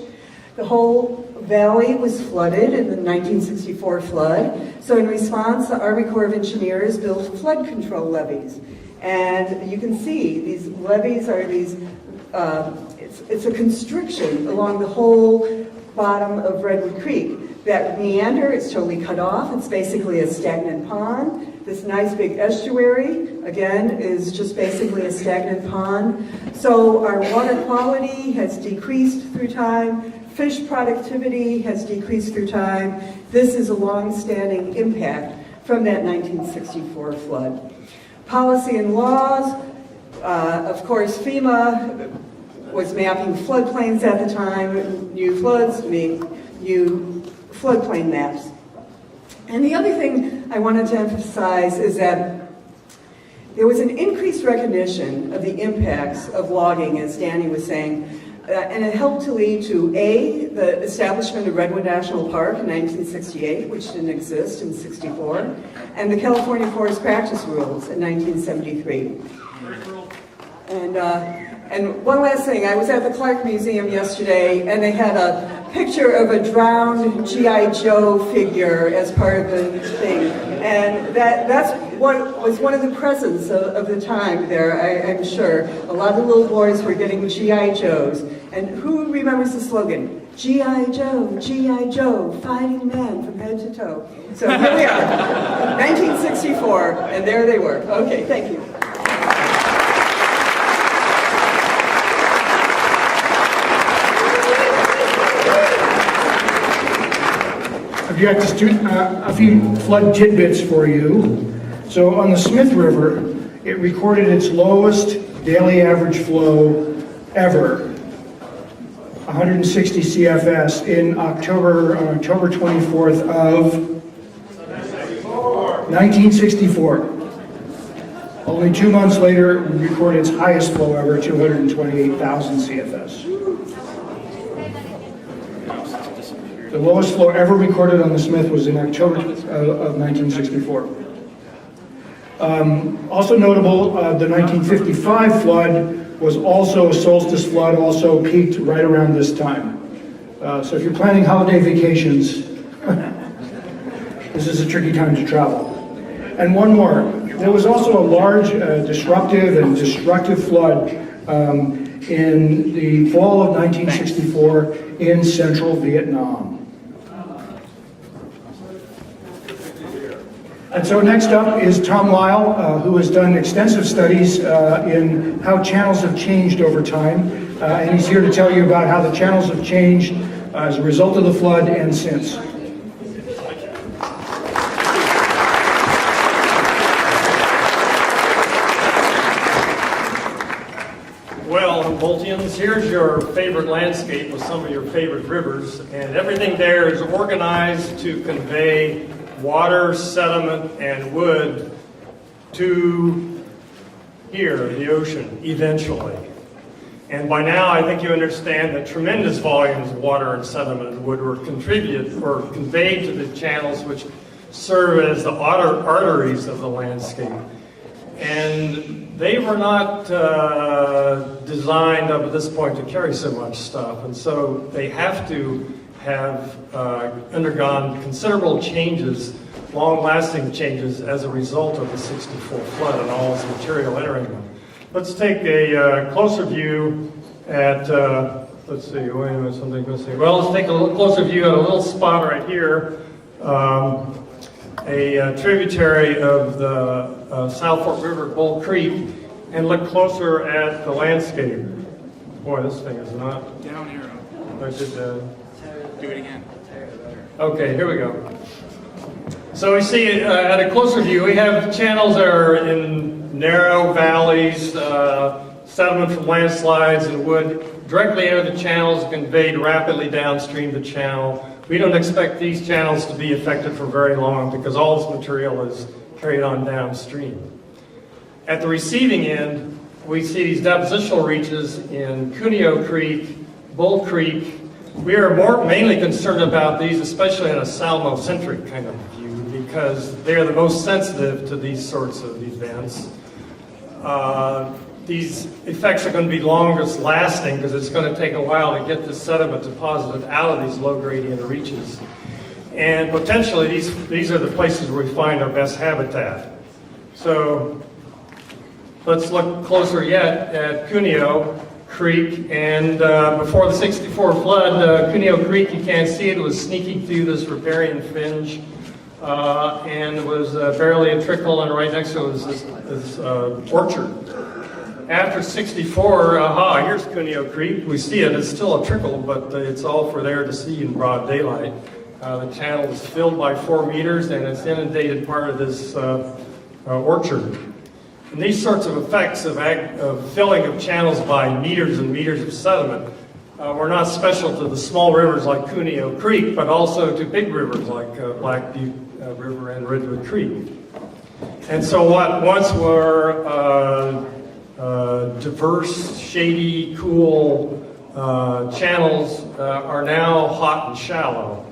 The whole valley was flooded in the 1964 flood. So in response, the Army Corps of Engineers built flood control levees. And you can see these levees are these, it's a constriction along the whole bottom of Redwood Creek. That meander is totally cut off. It's basically a stagnant pond. This nice big estuary, again, is just basically a stagnant pond. So our water quality has decreased through time. Fish productivity has decreased through time. This is a long-standing impact from that 1964 flood. Policy and laws, of course, FEMA was mapping floodplains at the time. New floods mean new floodplain maps. And the other thing I wanted to emphasize is that there was an increased recognition of the impacts of logging, as Danny was saying, and it helped to lead to A, the establishment of Redwood National Park in 1968, which didn't exist in '64, and the California Forest Practice Rules in 1973. And one last thing, I was at the Clark Museum yesterday, and they had a picture of a drowned G.I. Joe figure as part of the thing. And that's what was one of the presents of the time there, I'm sure. A lot of little boys were getting G.I. Joes. And who remembers the slogan? G.I. Joe, fighting men from head to toe. So here we are, 1964, and there they were. Okay, thank you. I've got just a few flood tidbits for you. So on the Smith River, it recorded its lowest daily average flow ever, 160 CFS, on October 24th of 1964. Only 2 months later, it recorded its highest flow ever, 228,000 CFS. The lowest flow ever recorded on the Smith was in October of 1964. Also notable, the 1955 flood was also a solstice flood, also peaked right around this time. So if you're planning holiday vacations, this is a tricky time to travel. And one more, there was also a large disruptive and destructive flood in the fall of 1964 in central Vietnam. And so next up is Tom Lyle, who has done extensive studies in how channels have changed over time. And he's here to tell you about how the channels have changed as a result of the flood and since. Well, Humboldtians, here's your favorite landscape with some of your favorite rivers, and everything there is organized to convey water, sediment, and wood to here, the ocean, eventually. And by now, I think you understand that tremendous volumes of water and sediment and wood were contributed or conveyed to the channels which serve as the arteries of the landscape. And they were not designed up at this point to carry so much stuff, and so they have to have undergone considerable changes, long-lasting changes, as a result of the '64 flood and all its material entering them. Let's take a closer view at, let's see, wait a minute, something's missing. Well, let's take a little closer view at a little spot right here, a tributary of the South Fork River, Bull Creek, and look closer at the landscape. Boy, this thing is not... Down arrow. I did, Do it again. okay, here we go. So we see at a closer view, we have channels that are in narrow valleys, sediment from landslides and wood directly enter the channels, conveyed rapidly downstream the channel. We don't expect these channels to be affected for very long because all this material is carried on downstream. At the receiving end, we see these depositional reaches in Cuneo Creek, Bull Creek. We are mainly concerned about these, especially in a salmocentric kind of view, because they're the most sensitive to these sorts of events. These effects are going to be longest lasting because it's going to take a while to get the sediment deposited out of these low gradient reaches. And potentially these are the places where we find our best habitat. So let's look closer yet at Cuneo Creek. And before the '64 flood, Cuneo Creek, you can't see it, was sneaking through this riparian fringe. And it was barely a trickle, and right next to it was this orchard. After '64, here's Cuneo Creek. We see it, it's still a trickle, but it's all for there to see in broad daylight. The channel is filled by 4 meters, and it's inundated part of this orchard. And these sorts of effects of filling of channels by meters and meters of sediment were not special to the small rivers like Cuneo Creek, but also to big rivers like Black Butte River and Redwood Creek. And so what once were diverse, shady, cool channels are now hot and shallow.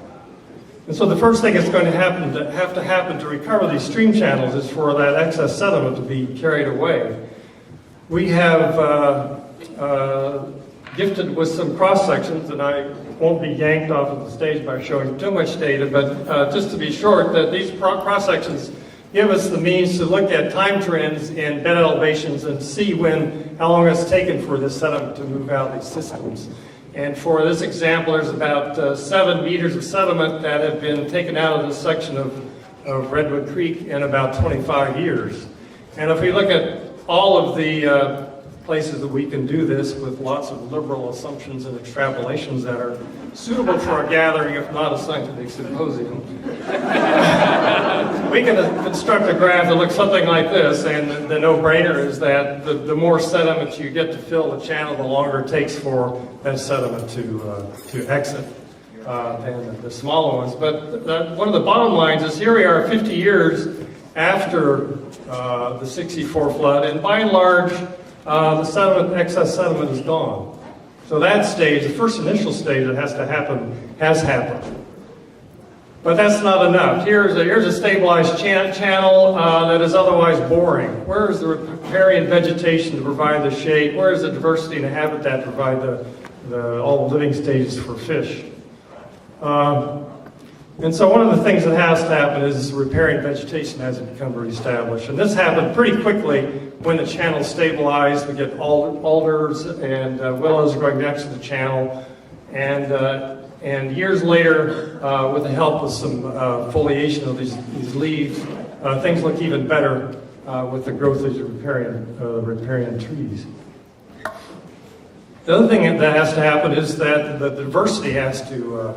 And so the first thing that's going to have to happen to recover these stream channels is for that excess sediment to be carried away. We have gifted with some cross sections, and I won't be yanked off of the stage by showing too much data, but just to be short, that these cross sections give us the means to look at time trends in bed elevations and see how long it's taken for this sediment to move out of these systems. And for this example, there's about 7 meters of sediment that have been taken out of this section of Redwood Creek in about 25 years. And if we look at all of the places that we can do this with lots of liberal assumptions and extrapolations that are suitable for a gathering, if not a scientific symposium, we can construct a graph that looks something like this, and the no-brainer is that the more sediment you get to fill the channel, the longer it takes for that sediment to exit than the smaller ones. But one of the bottom lines is here we are 50 years after the '64 flood, and by and large, the excess sediment is gone. So that stage, the first initial stage that has to happen, has happened. But that's not enough. Here's a stabilized channel that is otherwise boring. Where is the riparian vegetation to provide the shade? Where is the diversity in the habitat to provide all the living stages for fish? And so one of the things that has to happen is riparian vegetation has to become reestablished. And this happened pretty quickly when the channel stabilized. We get alders and willows growing next to the channel. And years later, with the help of some foliation of these leaves, things look even better with the growth of these riparian trees. The other thing that has to happen is that the diversity has to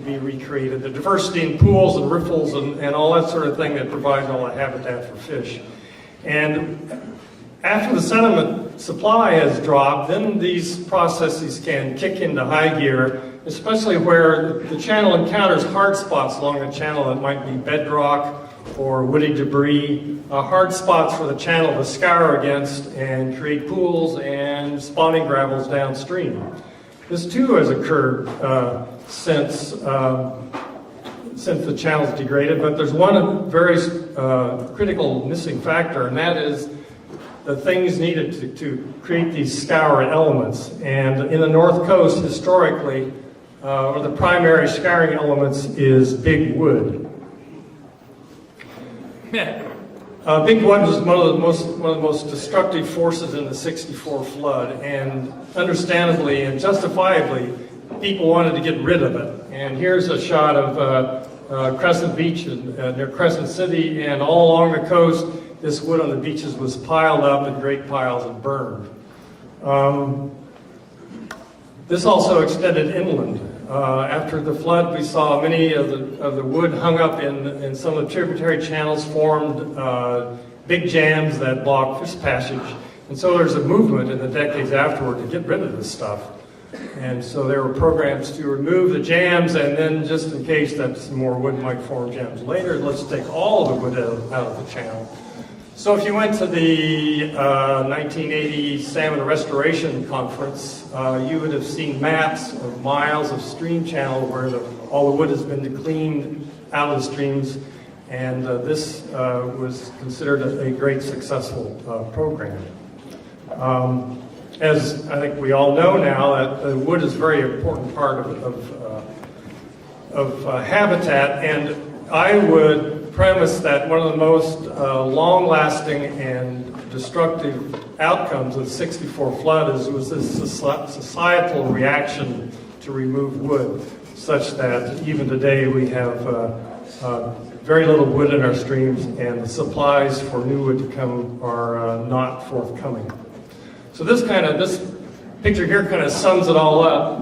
be recreated. The diversity in pools and riffles and all that sort of thing that provides all the habitat for fish. And after the sediment supply has dropped, then these processes can kick into high gear, especially where the channel encounters hard spots along the channel that might be bedrock or woody debris, hard spots for the channel to scour against and create pools and spawning gravels downstream. This too has occurred since the channel's degraded, but there's one very critical missing factor, and that is the things needed to create these scour elements. And in the North Coast, historically, one of the primary scouring elements is big wood. Big wood was one of the most destructive forces in the '64 flood, and understandably and justifiably, people wanted to get rid of it. And here's a shot of Crescent Beach near Crescent City, and all along the coast, this wood on the beaches was piled up in great piles and burned. This also extended inland. After the flood, we saw many of the wood hung up in some of the tributary channels, formed big jams that block fish passage. And so there's a movement in the decades afterward to get rid of this stuff. And so there were programs to remove the jams, and then just in case that some more wood might form jams later, let's take all the wood out of the channel. So if you went to the 1980 Salmon Restoration Conference, you would have seen maps of miles of stream channel where all the wood has been cleaned out of the streams, and this was considered a great successful program. As I think we all know now, that wood is a very important part of habitat, and I would premise that one of the most long-lasting and destructive outcomes of the '64 flood was this societal reaction to remove wood, such that even today we have very little wood in our streams, and the supplies for new wood to come are not forthcoming. So this picture here kind of sums it all up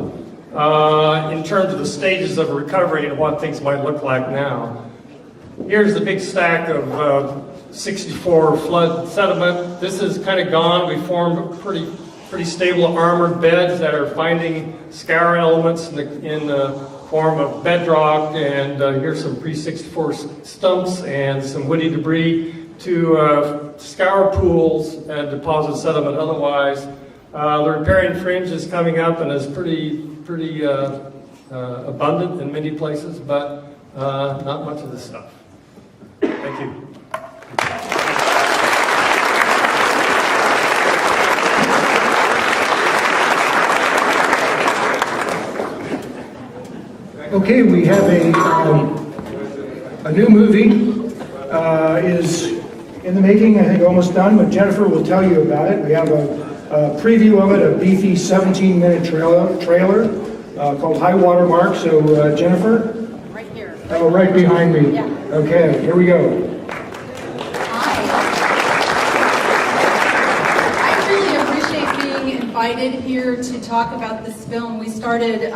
in terms of the stages of recovery and what things might look like now. Here's the big stack of '64 flood sediment. This is kind of gone. We formed pretty stable armored beds that are finding scour elements in the form of bedrock, and here's some pre-'64 stumps and some woody debris to scour pools and deposit sediment otherwise. The riparian fringe is coming up and is pretty abundant in many places, but not much of this stuff. Thank you. Okay, we have a new movie is in the making, I think almost done, but Jennifer will tell you about it. We have a preview of it, a beefy 17-minute trailer called High Water Mark. So Jennifer? Right here. Oh, right behind me. Yeah. Okay, here we go. I really appreciate being invited here to talk about this film. We started,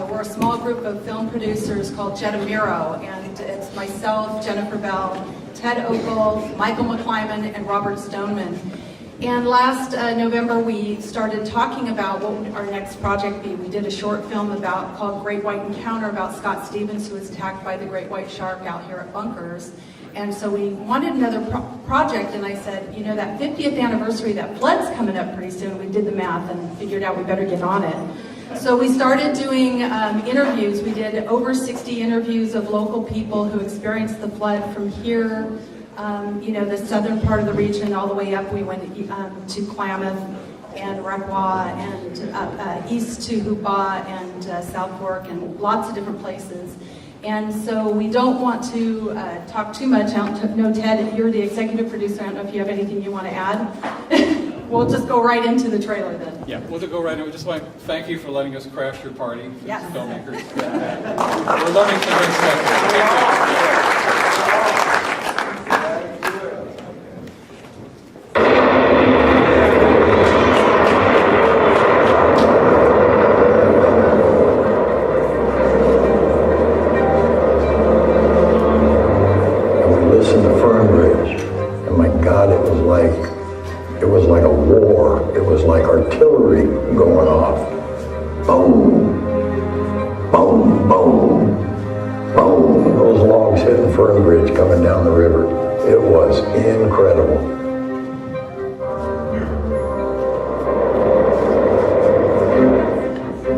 we're a small group of film producers called Jetamiro, and it's myself, Jennifer Bell, Ted Okel, Michael McClyman, and Robert Stoneman. And last November, we started talking about what would our next project be. We did a short film called Great White Encounter about Scott Stevens, who was attacked by the great white shark out here at Bunkers. And so we wanted another project, and I said, you know, that 50th anniversary, that flood's coming up pretty soon. We did the math and figured out we better get on it. So we started doing interviews. We did over 60 interviews of local people who experienced the flood from here, you know, the southern part of the region, all the way up. We went to Klamath and Requa and east to Hoopa and South Fork and lots of different places. And so we don't want to talk too much. I don't know, Ted, you're the executive producer. I don't know if you have anything you want to add. We'll just go right into the trailer then. Yeah, we'll go right in. We just want to thank you for letting us crash your party, Yes. filmmakers. We're learning some good stuff. Listen to Fern Ridge, and my God, it was like a war. It was like artillery going off. Boom, boom, boom, boom. Those logs hitting Fern Ridge coming down the river. It was incredible.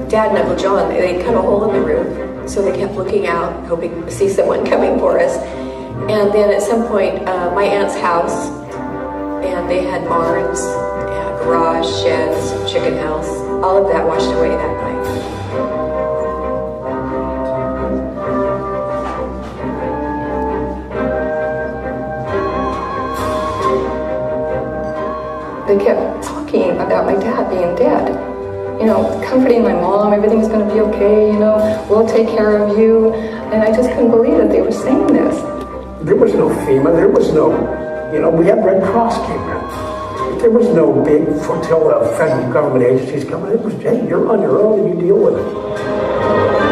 Dad and Uncle John, they cut a hole in the roof, so they kept looking out, hoping to see someone coming for us. And then at some point, my aunt's house, and they had barns, and garage, sheds, chicken house, all of that washed away that night. They kept talking about my dad being dead. You know, comforting my mom, everything's going to be okay, you know, we'll take care of you. And I just couldn't believe that they were saying this. There was no FEMA, there was no, you know, we had Red Cross came in. There was no big flotilla of federal government agencies coming. It was, hey, you're on your own and you deal with it.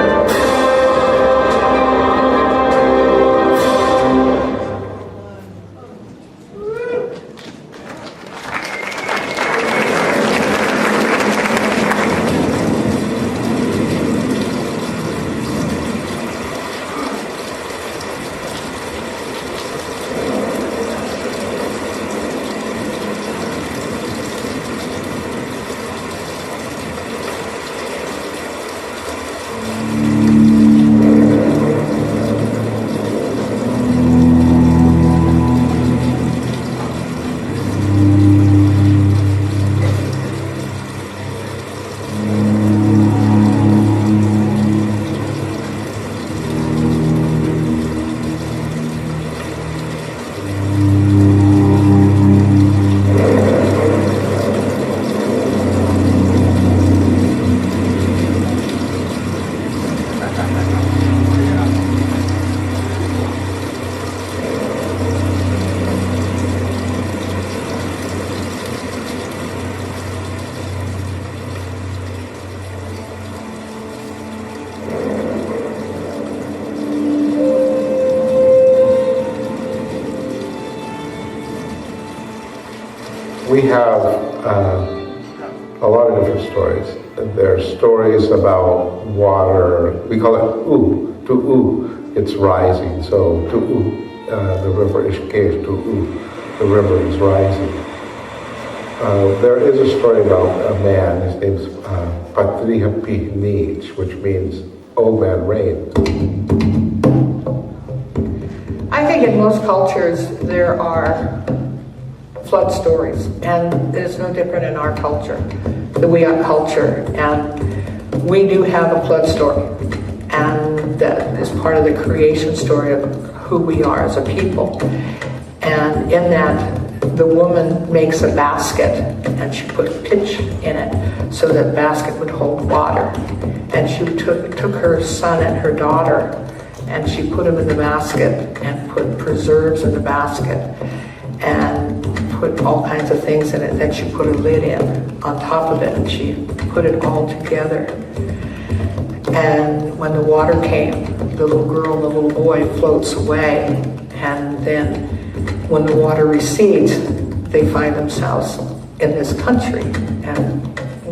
We have a lot of different stories. There are stories about water. We call it tu'u. It's rising. So tu'u, the river Ishkesh, tu'u, the river is rising. There is a story about a man. His name's Patrihapi Nij, which means old man rain. I think in most cultures there are flood stories, and it's no different in our culture, the Wiyot culture, and we do have a flood story, and that is part of the creation story of who we are as a people. And in that, the woman makes a basket, and she put pitch in it so that basket would hold water. And she took her son and her daughter, and she put them in the basket and put preserves in the basket and put all kinds of things in it. Then she put a lid in on top of it, and she put it all together. And when the water came, the little girl and the little boy floats away, and then when the water recedes, they find themselves in this country. And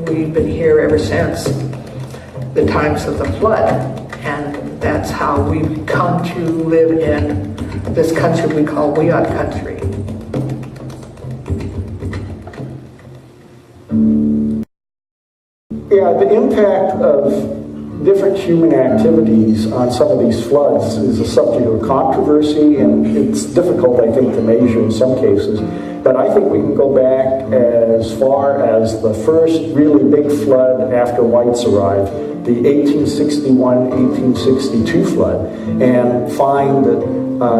we've been here ever since the times of the flood. And that's how we've come to live in this country we call Wiyot country. Yeah, the impact of different human activities on some of these floods is a subject of controversy, and it's difficult, I think, to measure in some cases. But I think we can go back as far as the first really big flood after whites arrived, the 1861-1862 flood, and find that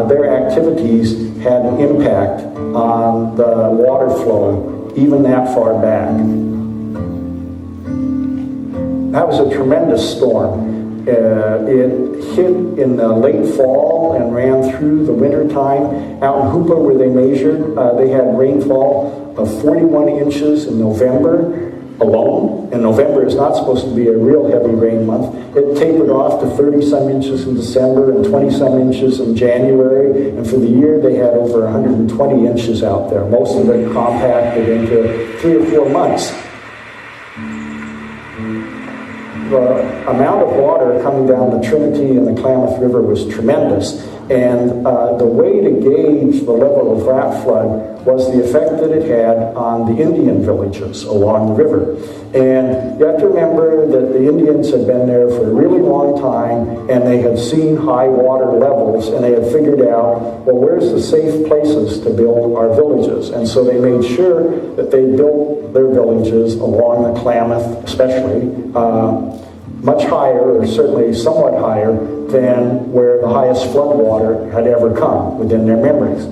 their activities had an impact on the water flow even that far back. That was a tremendous storm. It hit in the late fall and ran through the winter time. Out in Hoopa, where they measured, they had rainfall of 41 inches in November alone. And November is not supposed to be a real heavy rain month. It tapered off to 30-some inches in December and 20-some inches in January. And for the year, they had over 120 inches out there, most of it compacted into 3 or 4 months. The amount of water coming down the Trinity and the Klamath River was tremendous, and the way to gauge the level of that flood was the effect that it had on the Indian villages along the river. And you have to remember that the Indians had been there for a really long time, and they had seen high water levels, and they had figured out, well, where's the safe places to build our villages? And so they made sure that they built their villages along the Klamath, especially, much higher, or certainly somewhat higher, than where the highest flood water had ever come within their memories.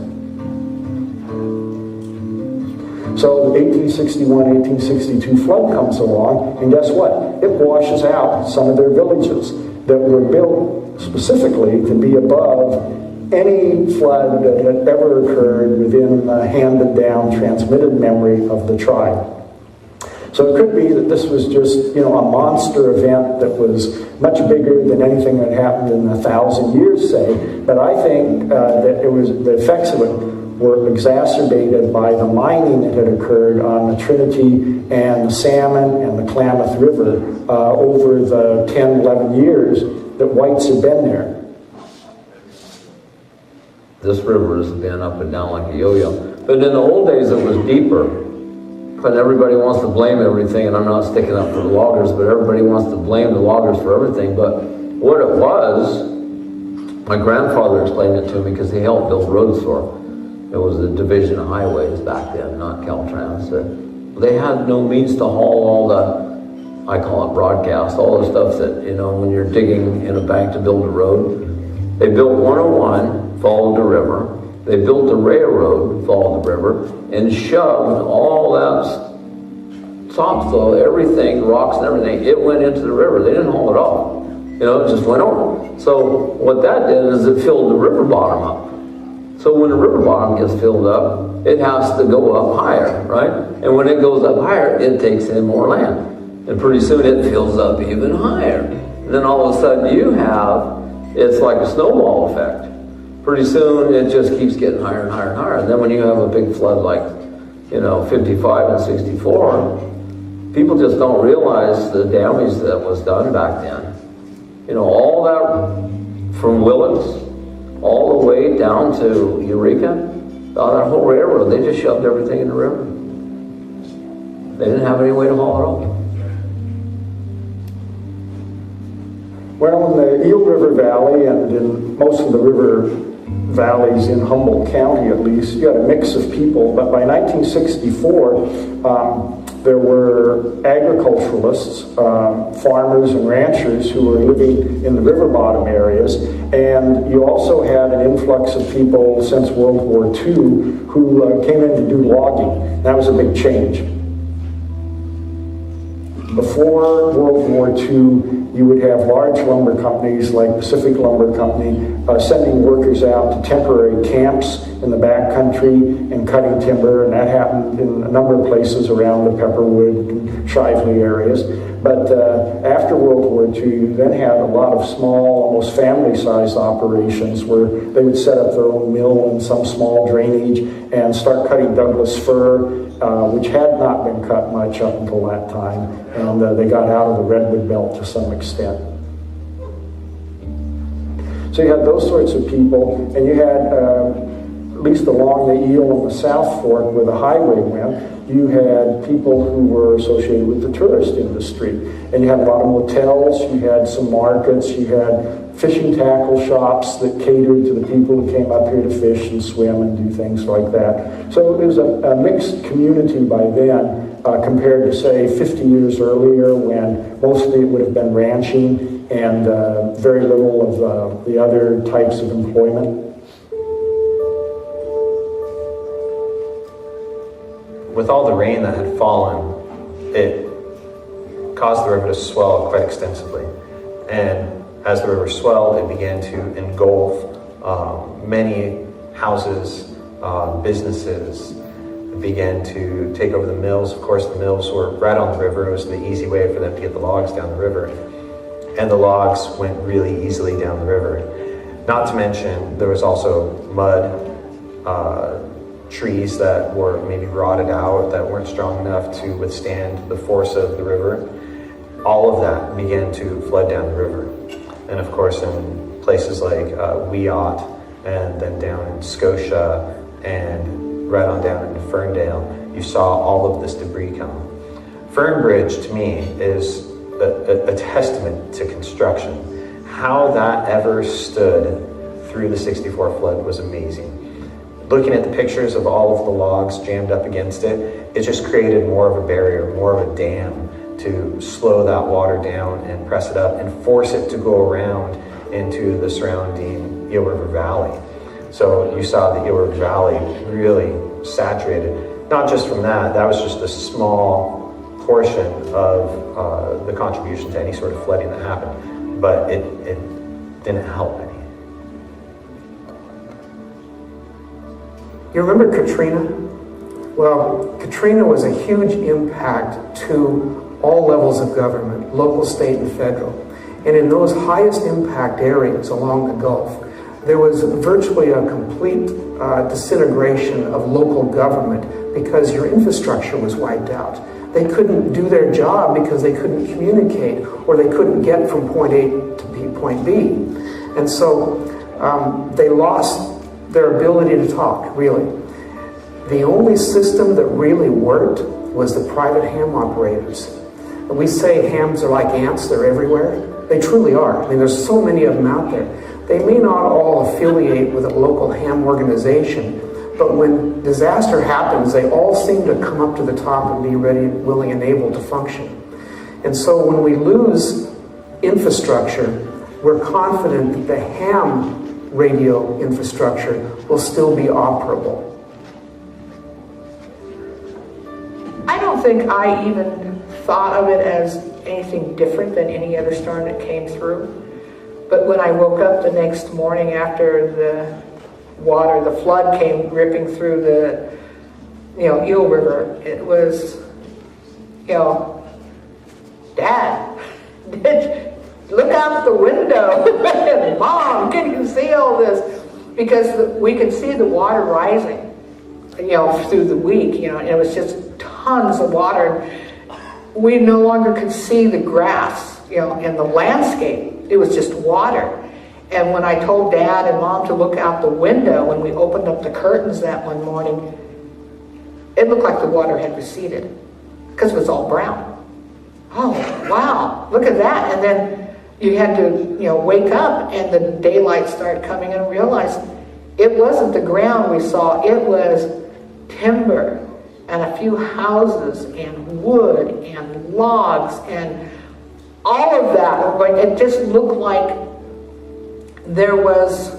So the 1861-1862 flood comes along, and guess what? It washes out some of their villages that were built specifically to be above any flood that had ever occurred within the handed-down, transmitted memory of the tribe. So it could be that this was just, a monster event that was much bigger than anything that happened in 1,000 years, say. But I think that the effects of it were exacerbated by the mining that had occurred on the Trinity and the Salmon and the Klamath River over the 10, 11 years that whites had been there. This river has been up and down like a yo-yo. But in the old days, it was deeper. But everybody wants to blame everything, and I'm not sticking up for the loggers, but everybody wants to blame the loggers for everything. But what it was, my grandfather explained it to me because he helped build roads for them. It was the Division of Highways back then, not Caltrans. They had no means to haul all the, I call it broadcast, all the stuff that, when you're digging in a bank to build a road. They built 101, followed the river. They built the railroad, followed the river, and shoved all that topsoil, everything, rocks and everything, it went into the river. They didn't haul it off. It just went over. So what that did is it filled the river bottom up. So when the river bottom gets filled up, it has to go up higher, right? And when it goes up higher, it takes in more land. And pretty soon it fills up even higher. And then all of a sudden it's like a snowball effect. Pretty soon, it just keeps getting higher and higher and higher. And then when you have a big flood like 55 and 64, people just don't realize the damage that was done back then. All that from Willits, all the way down to Eureka, that whole railroad, they just shoved everything in the river. They didn't have any way to haul it off. Well, in the Eel River Valley and in most of the river valleys in Humboldt County at least, you had a mix of people, but by 1964, there were agriculturalists, farmers and ranchers who were living in the river bottom areas, and you also had an influx of people since World War II who came in to do logging. That was a big change. Before World War II, you would have large lumber companies like Pacific Lumber Company sending workers out to temporary camps in the backcountry and cutting timber, and that happened in a number of places around the Pepperwood and Shively areas. But after World War II, you then had a lot of small, almost family-sized operations where they would set up their own mill and some small drainage and start cutting Douglas fir, which had not been cut much up until that time, and they got out of the redwood belt to some extent. So you had those sorts of people, and you had, at least along the Eel and the South Fork where the highway went, you had people who were associated with the tourist industry. And you had a lot of motels, you had some markets, you had fishing tackle shops that catered to the people who came up here to fish and swim and do things like that. So it was a mixed community by then compared to, say, 50 years earlier when mostly it would have been ranching and very little of the other types of employment. With all the rain that had fallen, it caused the river to swell quite extensively. And as the river swelled, it began to engulf many houses, businesses. It began to take over the mills. Of course, the mills were right on the river. It was the easy way for them to get the logs down the river. And the logs went really easily down the river. Not to mention, there was also mud, trees that were maybe rotted out, that weren't strong enough to withstand the force of the river. All of that began to flood down the river. And of course, in places like Wyatt, and then down in Scotia, and right on down into Ferndale, you saw all of this debris come. Fernbridge, to me, is a testament to construction. How that ever stood through the 64 flood was amazing. Looking at the pictures of all of the logs jammed up against it, it just created more of a barrier, more of a dam to slow that water down and press it up and force it to go around into the surrounding Eel River Valley. So you saw the Eel River Valley really saturated. Not just from that was just a small portion of the contribution to any sort of flooding that happened, but it didn't help any. You remember Katrina? Well, Katrina was a huge impact to all levels of government, local, state, and federal. And in those highest impact areas along the Gulf, there was virtually a complete disintegration of local government because your infrastructure was wiped out. They couldn't do their job because they couldn't communicate, or they couldn't get from point A to point B. And so they lost their ability to talk, really. The only system that really worked was the private ham operators. We say hams are like ants, they're everywhere. They truly are. I mean, there's so many of them out there. They may not all affiliate with a local ham organization, but when disaster happens, they all seem to come up to the top and be ready, willing, and able to function. And so when we lose infrastructure, we're confident that the ham radio infrastructure will still be operable. I don't think I even thought of it as anything different than any other storm that came through. But when I woke up the next morning after the flood came ripping through the, Eel River, it was, Dad, look out the window. Mom, can you see all this? Because we could see the water rising. through the week, and it was just tons of water. We no longer could see the grass, and the landscape. It was just water. And when I told Dad and Mom to look out the window, when we opened up the curtains that one morning, it looked like the water had receded because it was all brown. Oh, wow, look at that. And then you had to, wake up and the daylight started coming and realize it wasn't the ground we saw, it was timber and a few houses and wood and logs and all of that. It just looked like there was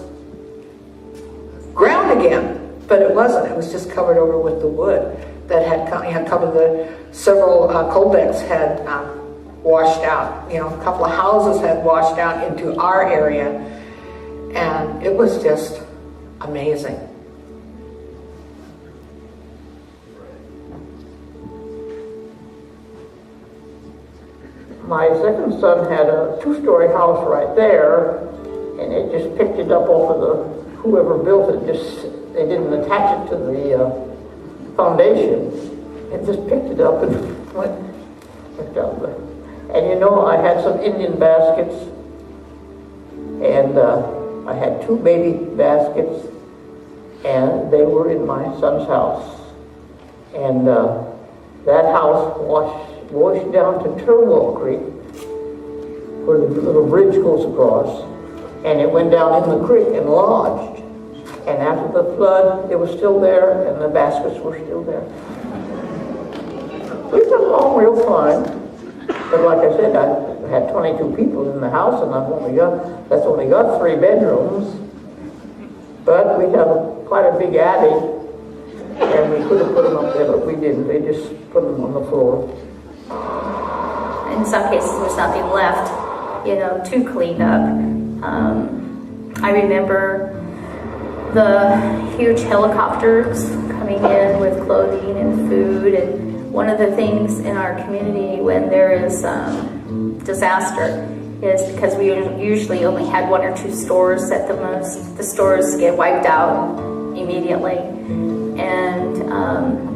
ground again, but it wasn't. It was just covered over with the wood that had covered several coal decks had washed out. A couple of houses had washed out into our area, and it was just amazing. My second son had a 2-story house right there, and it just picked it up off of whoever built it. They didn't attach it to the foundation. It just picked it up and went down there. And I had some Indian baskets, and I had 2 baby baskets, and they were in my son's house. And that house washed down to Turwell Creek, where the little bridge goes across, and it went down in the creek and lodged. And after the flood, it was still there, and the baskets were still there. We got along real fine, but like I said, I had 22 people in the house, and that's only got 3 bedrooms. But we have quite a big attic, and we could have put them up there, but we didn't. They just put them on the floor. In some cases, there's nothing left, to clean up. I remember the huge helicopters coming in with clothing and food, and one of the things in our community when there is disaster is because we usually only had 1 or 2 stores at the most. The stores get wiped out immediately, and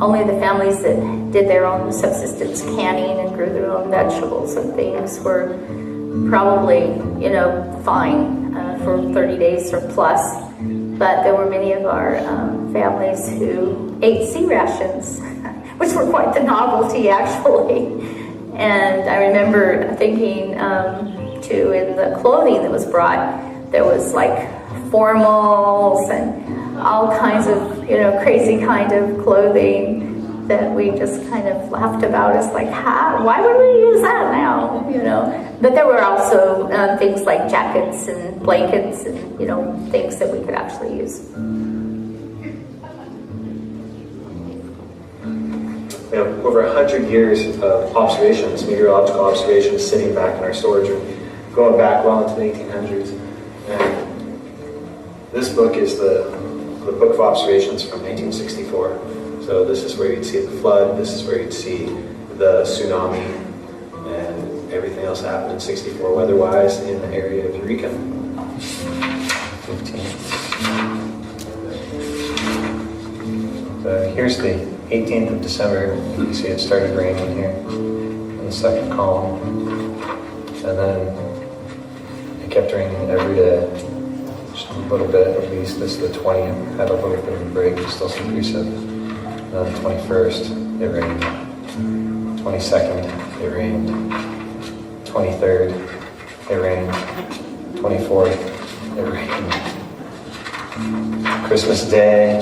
only the families that did their own subsistence canning and grew their own vegetables and things were probably, fine for 30 days or plus. But there were many of our families who ate sea rations, which were quite the novelty, actually. And I remember thinking, too, in the clothing that was brought, there was like formals and all kinds of, crazy kind of clothing that we just kind of laughed about as like, why would we use that now, But there were also things like jackets and blankets and, things that we could actually use. We have over 100 years of observations, meteorological observations, sitting back in our storage room, going back well into the 1800s. And this book is the book of observations from 1864. So this is where you'd see the flood, this is where you'd see the tsunami, and everything else happened in 64 weather-wise in the area of Eureka. 15. So here's the 18th of December. You see it started raining here in the second column. And then it kept raining every day, just a little bit at least. This is the 20th, had a little bit of a break, still some precip. And then the 21st, it rained. 22nd, it rained. 23rd, it rained. 24th, it rained. Christmas Day,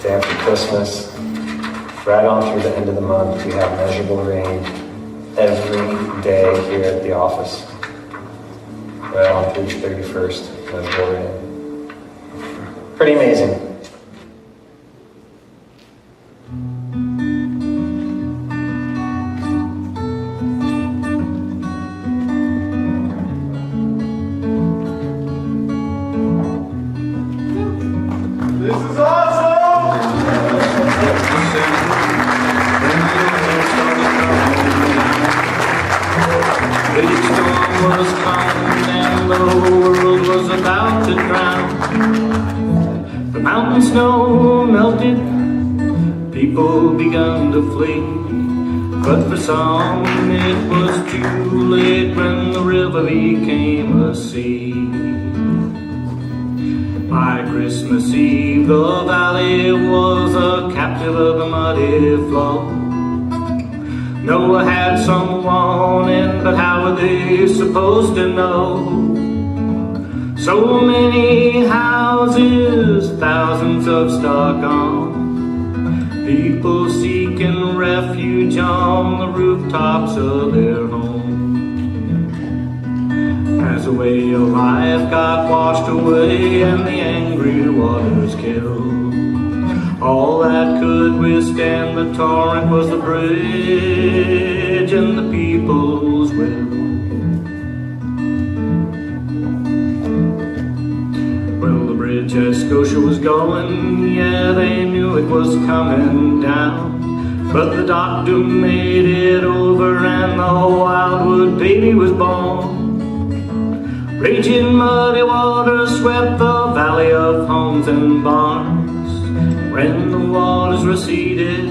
day after Christmas, right on through the end of the month, we have measurable rain every day here at the office. Right on through the 31st, measurable rain. Pretty amazing. The mountain snow melted begun to flee. But for some it was too late when the river became a sea. By Christmas Eve the valley was a captive of the muddy flow. Noah had someone in, but how were they supposed to know? So many houses, thousands of stock on, people seeking refuge on the rooftops of their home. As a way of life got washed away and the angry waters killed, all that could withstand the torrent was the bridge and the people's will. Well, the bridge as Scotia was going, yeah, they knew it was coming down. But the doctor made it over and the Wildwood baby was born. Raging muddy waters swept the valley of homes and barns. When the waters receded,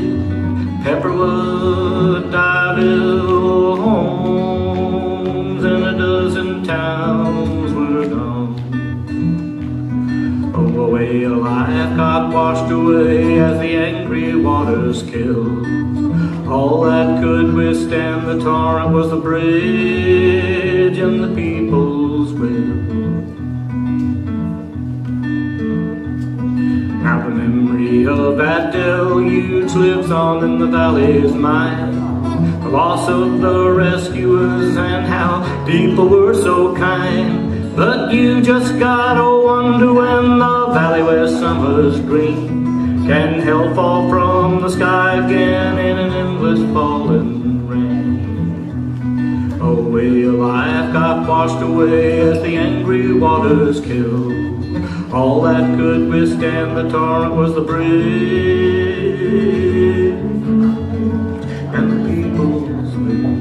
Pepperwood, Dieville, Holmes, and a dozen towns were gone. Oh, a way of life got washed away as the angry waters killed. All that could withstand the torrent was the bridge and the people's will. Now the memory of that deluge lives on in the valley's mind. The loss of the rescuers and how people were so kind. But you just gotta wonder when the valley where summer's green can hell fall from the sky again in an endless falling rain. Oh, way of life got washed away as the angry waters killed. All that could withstand the torrent was the bridge and the people's will.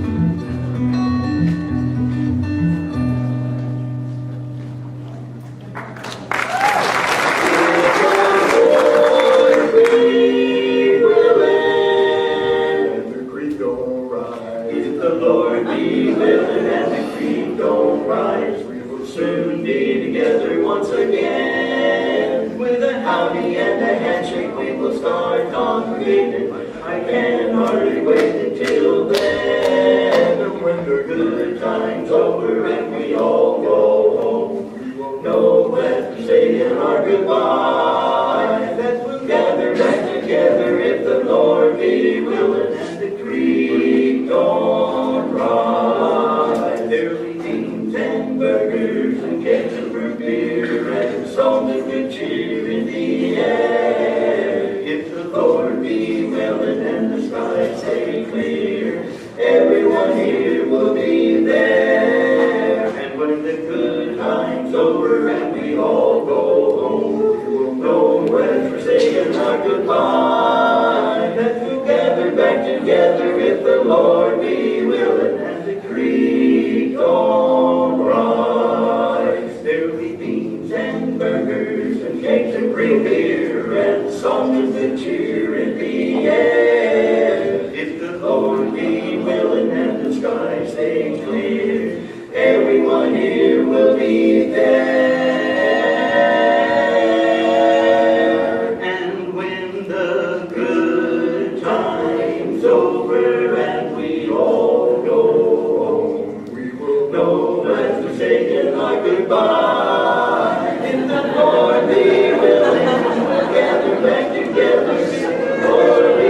If the Lord be willing and the creek don't rise, we will soon be together once again. With a howdy and a handshake we will start congregating. I can hardly wait until then. And when the good time's over and we all go home, we will know when to say our goodbye. That we'll gather back together if the Lord be willing and the creek don't rise. There'll be beans and burgers and cakes of root beer and songs of good cheer in the air. If the Lord be willing and the skies stay clear, everyone here will be there. And when the good time's over and we all go home, we will know when we're saying our goodbye. That we'll gather back together if the Lord be willing and the creek don't rise. There'll be beans and burgers and cakes and free beer and songs of good cheer in the air. If the Lord be willing and the skies stay clear, everyone here will be there. And when the good time's over and we all go home, we will know when to say our goodbye. If the Lord be willing, we'll gather back together. If the Lord be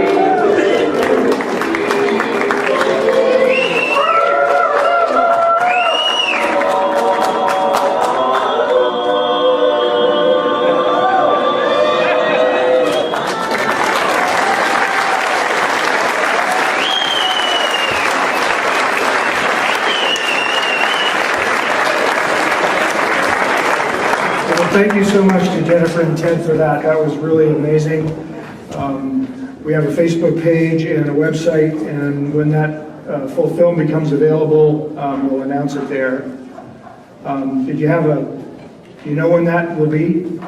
Thank you so much to Jennifer and Ted for that. That was really amazing. We have a Facebook page and a website, and when that full film becomes available, we'll announce it there. Did you have do you know when that will be?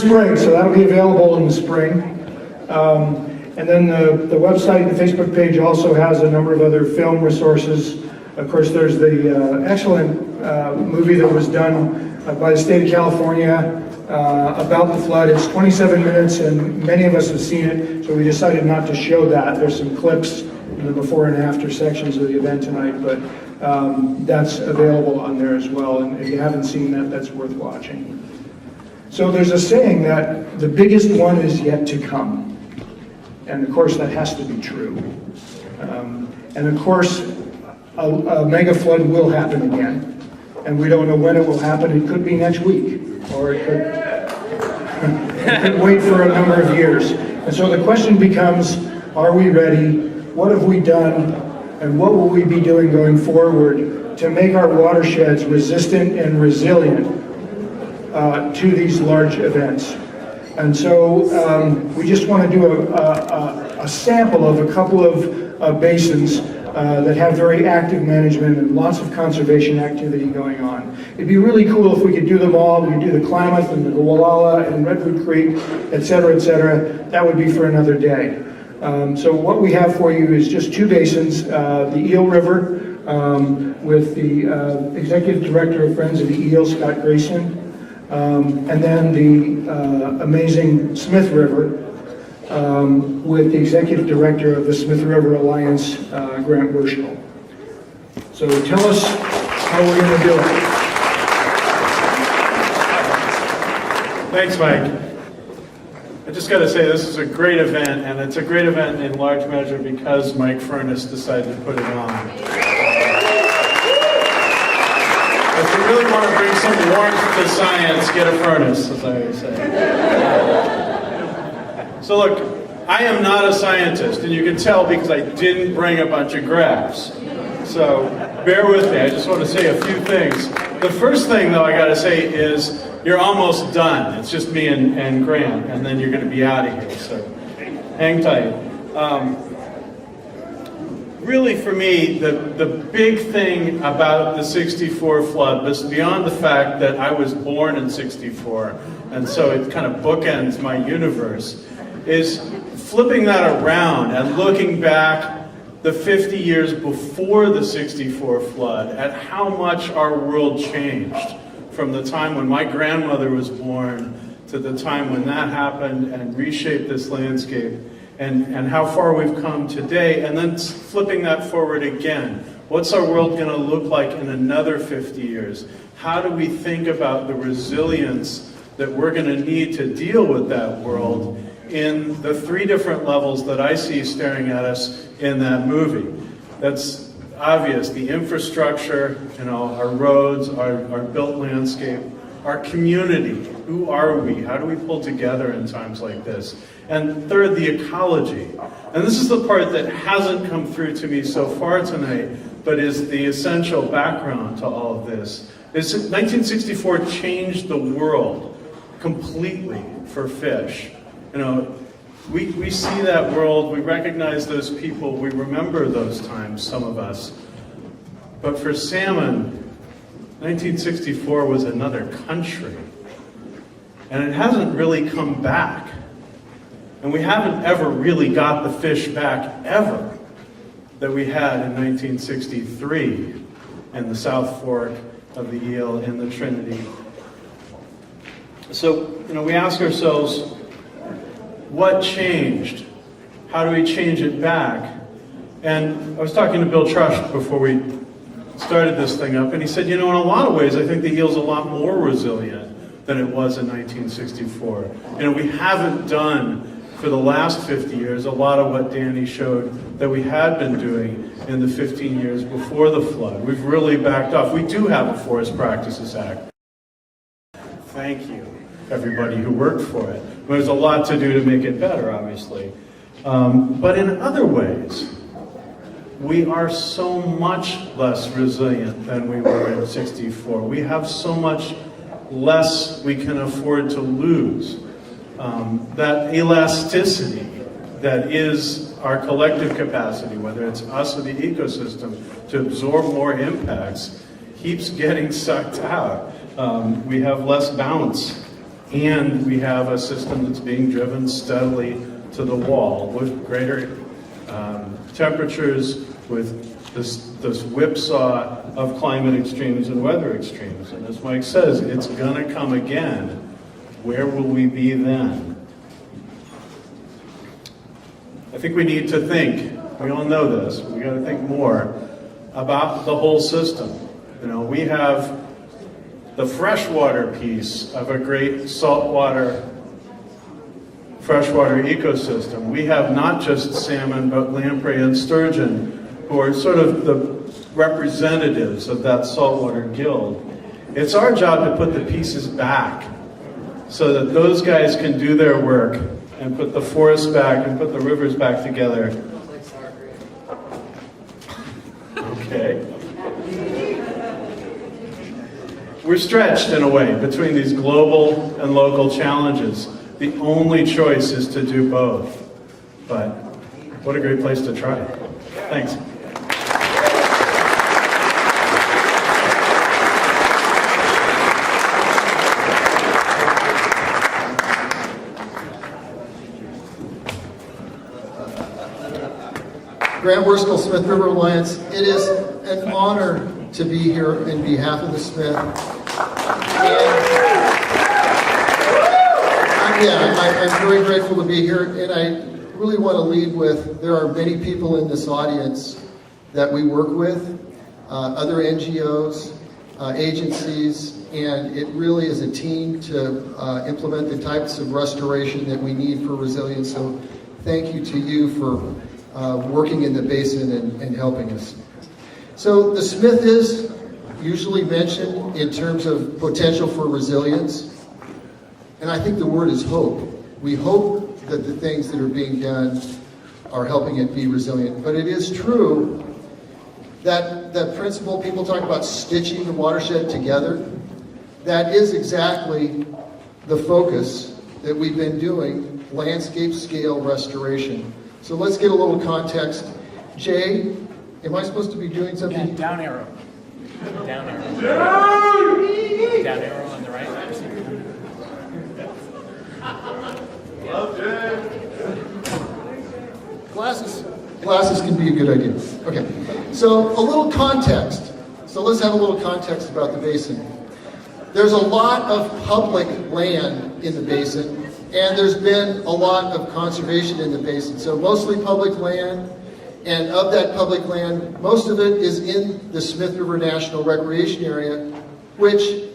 the spring, so that'll be available in the spring. And then the website and the Facebook page also has a number of other film resources. Of course, there's the excellent movie that was done by the state of California about the flood. It's 27 minutes, and many of us have seen it, so we decided not to show that. There's some clips in the before and after sections of the event tonight, but that's available on there as well. And if you haven't seen that, that's worth watching. So there's a saying that the biggest one is yet to come. And of course, that has to be true. And of course, a mega flood will happen again. And we don't know when it will happen. It could be next week, or it could wait for a number of years. And so the question becomes, are we ready? What have we done? And what will we be doing going forward to make our watersheds resistant and resilient to these large events? And so we just want to do a sample of a couple of basins that have very active management and lots of conservation activity going on. It'd be really cool if we could do them all. We could do the Klamath and the Gualala and Redwood Creek, et cetera, et cetera. That would be for another day. So what we have for you is just two basins, the Eel River with the Executive Director of Friends of the Eel, Scott Grayson, and then the amazing Smith River with the Executive Director of the Smith River Alliance, Grant Burchell. So tell us how we're going to do it. Thanks, Mike. I just got to say, this is a great event, and it's a great event in large measure because Mike Furness decided to put it on. If you really want to bring some warmth to science, get a furnace, as I always say. So look, I am not a scientist, and you can tell because I didn't bring a bunch of graphs. So bear with me, I just want to say a few things. The first thing, though, I got to say is you're almost done. It's just me and Grant, and then you're going to be out of here, so hang tight. Really, for me, the big thing about the 64 flood was beyond the fact that I was born in 64, and so it kind of bookends my universe, is flipping that around and looking back the 50 years before the 64 flood at how much our world changed from the time when my grandmother was born to the time when that happened and reshaped this landscape, and how far we've come today, and then flipping that forward again. What's our world going to look like in another 50 years? How do we think about the resilience that we're going to need to deal with that world in the three different levels that I see staring at us in that movie? That's obvious. The infrastructure, our roads, our built landscape, our community. Who are we? How do we pull together in times like this? And third, the ecology. And this is the part that hasn't come through to me so far tonight, but is the essential background to all of this. 1964 changed the world completely for fish. We see that world, we recognize those people, we remember those times, some of us. But for salmon, 1964 was another country. And it hasn't really come back. And we haven't ever really got the fish back, ever, that we had in 1963 in the South Fork of the Eel in the Trinity. So, we ask ourselves, what changed? How do we change it back? And I was talking to Bill Trush before we started this thing up, and he said, in a lot of ways, I think the eel's a lot more resilient than it was in 1964. We haven't done, for the last 50 years, a lot of what Danny showed that we had been doing in the 15 years before the flood. We've really backed off. We do have a Forest Practices Act. Thank you, everybody who worked for it. There's a lot to do to make it better, obviously. But in other ways, we are so much less resilient than we were in 64. We have so much less we can afford to lose. That elasticity that is our collective capacity, whether it's us or the ecosystem, to absorb more impacts, keeps getting sucked out. We have less bounce And we have a system that's being driven steadily to the wall with greater temperatures, with this whipsaw of climate extremes and weather extremes. And as Mike says, it's going to come again. Where will we be then? I think we need to think, we all know this, we got to think more about the whole system. You know, we have the freshwater piece of a great freshwater ecosystem. We have not just salmon, but lamprey and sturgeon, who are sort of the representatives of that saltwater guild. It's our job to put the pieces back so that those guys can do their work and put the forests back and put the rivers back together. Okay. We're stretched in a way between these global and local challenges. The only choice is to do both. But what a great place to try. Thanks. Grant Worskell, Smith River Alliance. It is an honor to be here on behalf of the Smith. I'm very grateful to be here, and I really want to lead with, there are many people in this audience that we work with, other NGOs, agencies, and it really is a team to implement the types of restoration that we need for resilience. So thank you to you for working in the basin and helping us. So the Smith is usually mentioned in terms of potential for resilience, and I think the word is hope. We hope that the things that are being done are helping it be resilient. But it is true that that principle, people talk about stitching the watershed together, that is exactly the focus that we've been doing, landscape scale restoration. So let's get a little context. Jay, am I supposed to be doing something? Yeah, down arrow. Down arrow. Down arrow on the right. Glasses can be a good idea. Okay, so a little context. So let's have a little context about the basin. There's a lot of public land in the basin, and there's been a lot of conservation in the basin. So mostly public land, and of that public land, most of it is in the Smith River National Recreation Area, which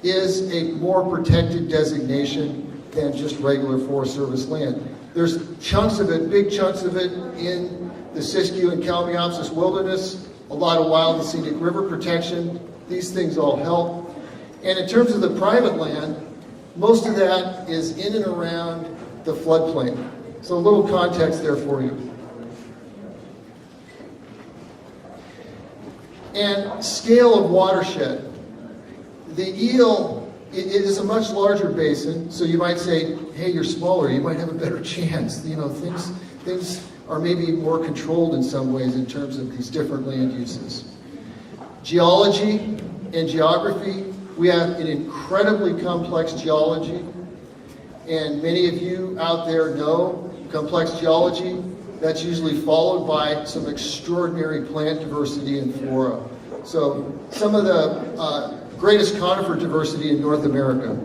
is a more protected designation than just regular Forest Service land. There's chunks of it, big chunks of it, in the Siskiyou and Kalmiopsis wilderness, a lot of wild and scenic river protection. These things all help. And in terms of the private land, most of that is in and around the floodplain. So a little context there for you. And scale of watershed. The Eel, it is a much larger basin, so you might say, hey, you're smaller, you might have a better chance. You know, things are maybe more controlled in some ways in terms of these different land uses. Geology and geography, we have an incredibly complex geology, and many of you out there know complex geology. That's usually followed by some extraordinary plant diversity and flora. So some of the greatest conifer diversity in North America.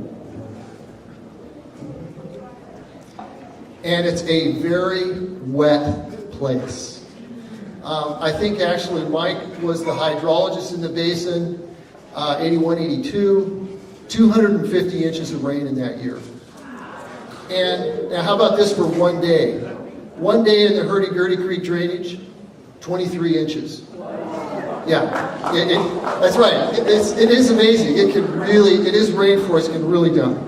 And it's a very wet place. I think actually Mike was the hydrologist in the basin, 81, 82, 250 inches of rain in that year. And now how about this for one day? One day in the Hurdy-Gurdy Creek drainage, 23 inches. Yeah, that's right. It is amazing. It is rainforest, can really dump.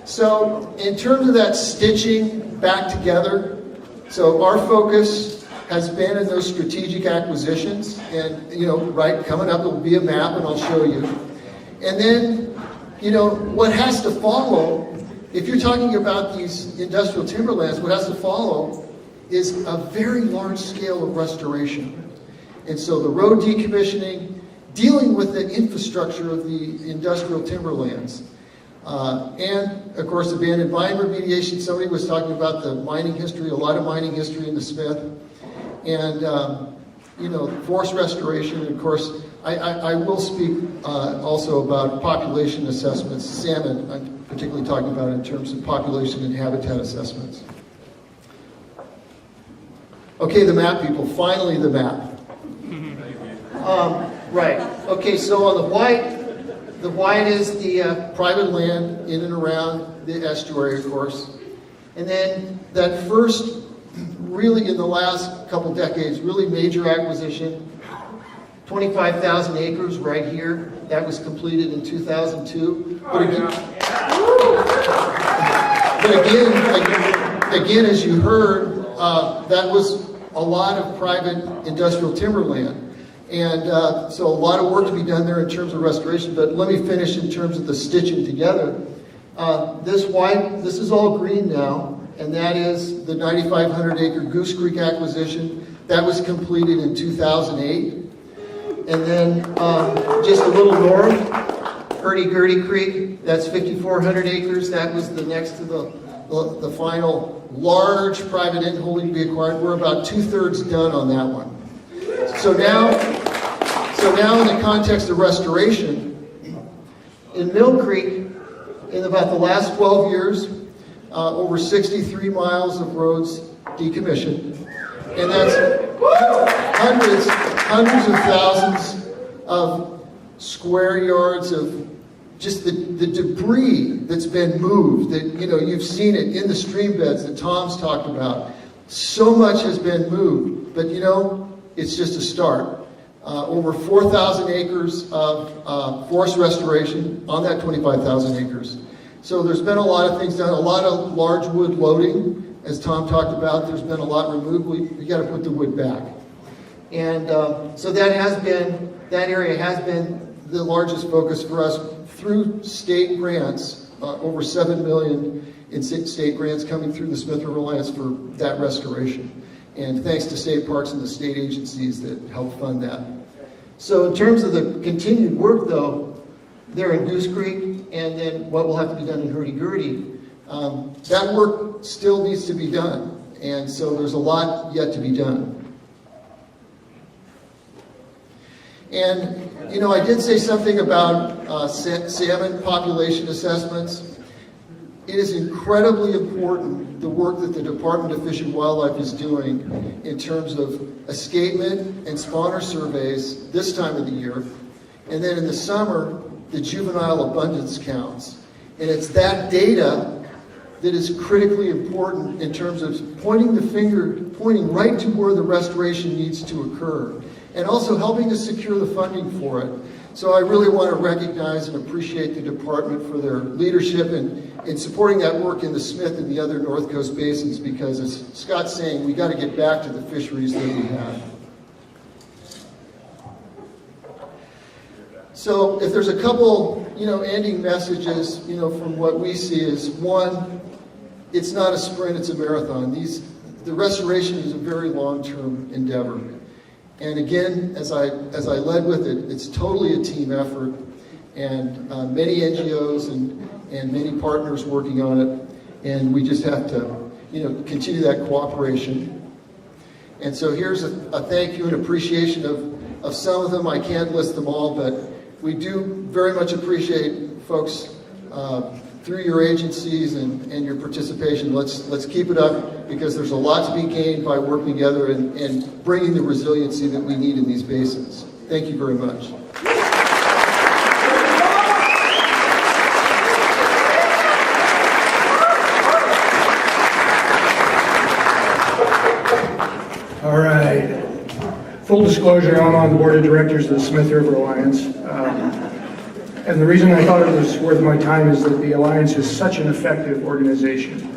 So in terms of that stitching back together, so our focus has been in those strategic acquisitions, and right, coming up will be a map and I'll show you. And then, what has to follow, if you're talking about these industrial timberlands, what has to follow is a very large scale of restoration. And so the road decommissioning, dealing with the infrastructure of the industrial timberlands. And, of course, abandoned mine remediation. Somebody was talking about the mining history, a lot of mining history in the Smith. And, you know, forest restoration. And, of course, I will speak also about population assessments. Salmon, I'm particularly talking about in terms of population and habitat assessments. Okay, the map, people. Finally, the map. Right. Okay, so on the white is the private land in and around the estuary, of course. And then that first, really in the last couple decades, really major acquisition, 25,000 acres right here. That was completed in 2002. But again, as you heard, that was a lot of private industrial timberland. And so a lot of work to be done there in terms of restoration, but let me finish in terms of the stitching together. This is all green now, and that is the 9,500 acre Goose Creek acquisition. That was completed in 2008. And then just a little north, Hurdy-Gurdy Creek, that's 5,400 acres. That was the next to the final large private end holding to be acquired. We're about 2/3 done on that one. So now in the context of restoration, in Mill Creek, in about the last 12 years, over 63 miles of roads decommissioned. And that's hundreds of thousands of square yards of just the debris that's been moved, that, you know, you've seen it in the stream beds that Tom's talked about. So much has been moved, but, you know, it's just a start. Over 4,000 acres of forest restoration on that 25,000 acres. So there's been a lot of things done, a lot of large wood loading, as Tom talked about. There's been a lot removed. We got to put the wood back. And so that area has been the largest focus for us through state grants, over $7 million in state grants coming through the Smith River Alliance for that restoration. And thanks to state parks and the state agencies that help fund that. So in terms of the continued work, though, there in Goose Creek, and then what will have to be done in Hurdy-Gurdy, that work still needs to be done. And so there's a lot yet to be done. And, you know, I did say something about salmon population assessments. It is incredibly important, the work that the Department of Fish and Wildlife is doing in terms of escapement and spawner surveys this time of the year. And then in the summer, the juvenile abundance counts. And it's that data that is critically important in terms of pointing the finger, pointing right to where the restoration needs to occur, and also helping to secure the funding for it. So I really want to recognize and appreciate the department for their leadership in supporting that work in the Smith and the other North Coast basins, because as Scott's saying, we got to get back to the fisheries that we have. So if there's a couple, you know, ending messages, you know, from what we see is, one, it's not a sprint, it's a marathon. The restoration is a very long-term endeavor. And again, as I led with it, it's totally a team effort, and many NGOs and many partners working on it, and we just have to, you know, continue that cooperation. And so here's a thank you and appreciation of some of them. I can't list them all, but we do very much appreciate folks through your agencies and your participation. Let's keep it up, because there's a lot to be gained by working together and bringing the resiliency that we need in these basins. Thank you very much. All right. Full disclosure, I'm on the board of directors of the Smith River Alliance. And the reason I thought it was worth my time is that the Alliance is such an effective organization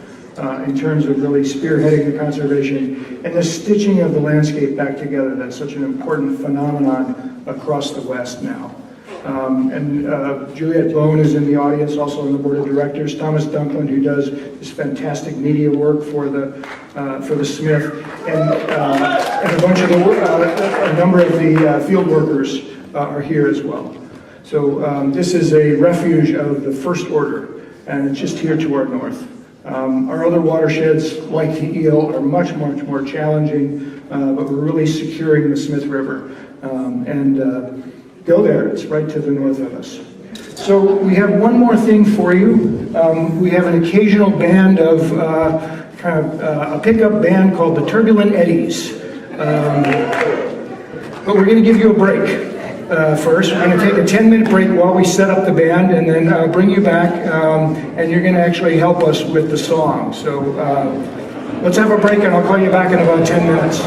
in terms of really spearheading the conservation and the stitching of the landscape back together. That's such an important phenomenon across the West now. Juliette Bone is in the audience, also on the board of directors. Thomas Dunklin, who does this fantastic media work for the Smith, and a bunch of a number of the field workers are here as well. So this is a refuge of the First Order, and it's just here to our north. Our other watersheds, like the Eel, are much more challenging, but we're really securing the Smith River. Go there, it's right to the north of us. So we have one more thing for you. We have an occasional band of, a pickup band called the Turbulent Eddies. But we're going to give you a break first. We're going to take a 10-minute break while we set up the band, and then bring you back, and you're going to actually help us with the song. So let's have a break, and I'll call you back in about 10 minutes.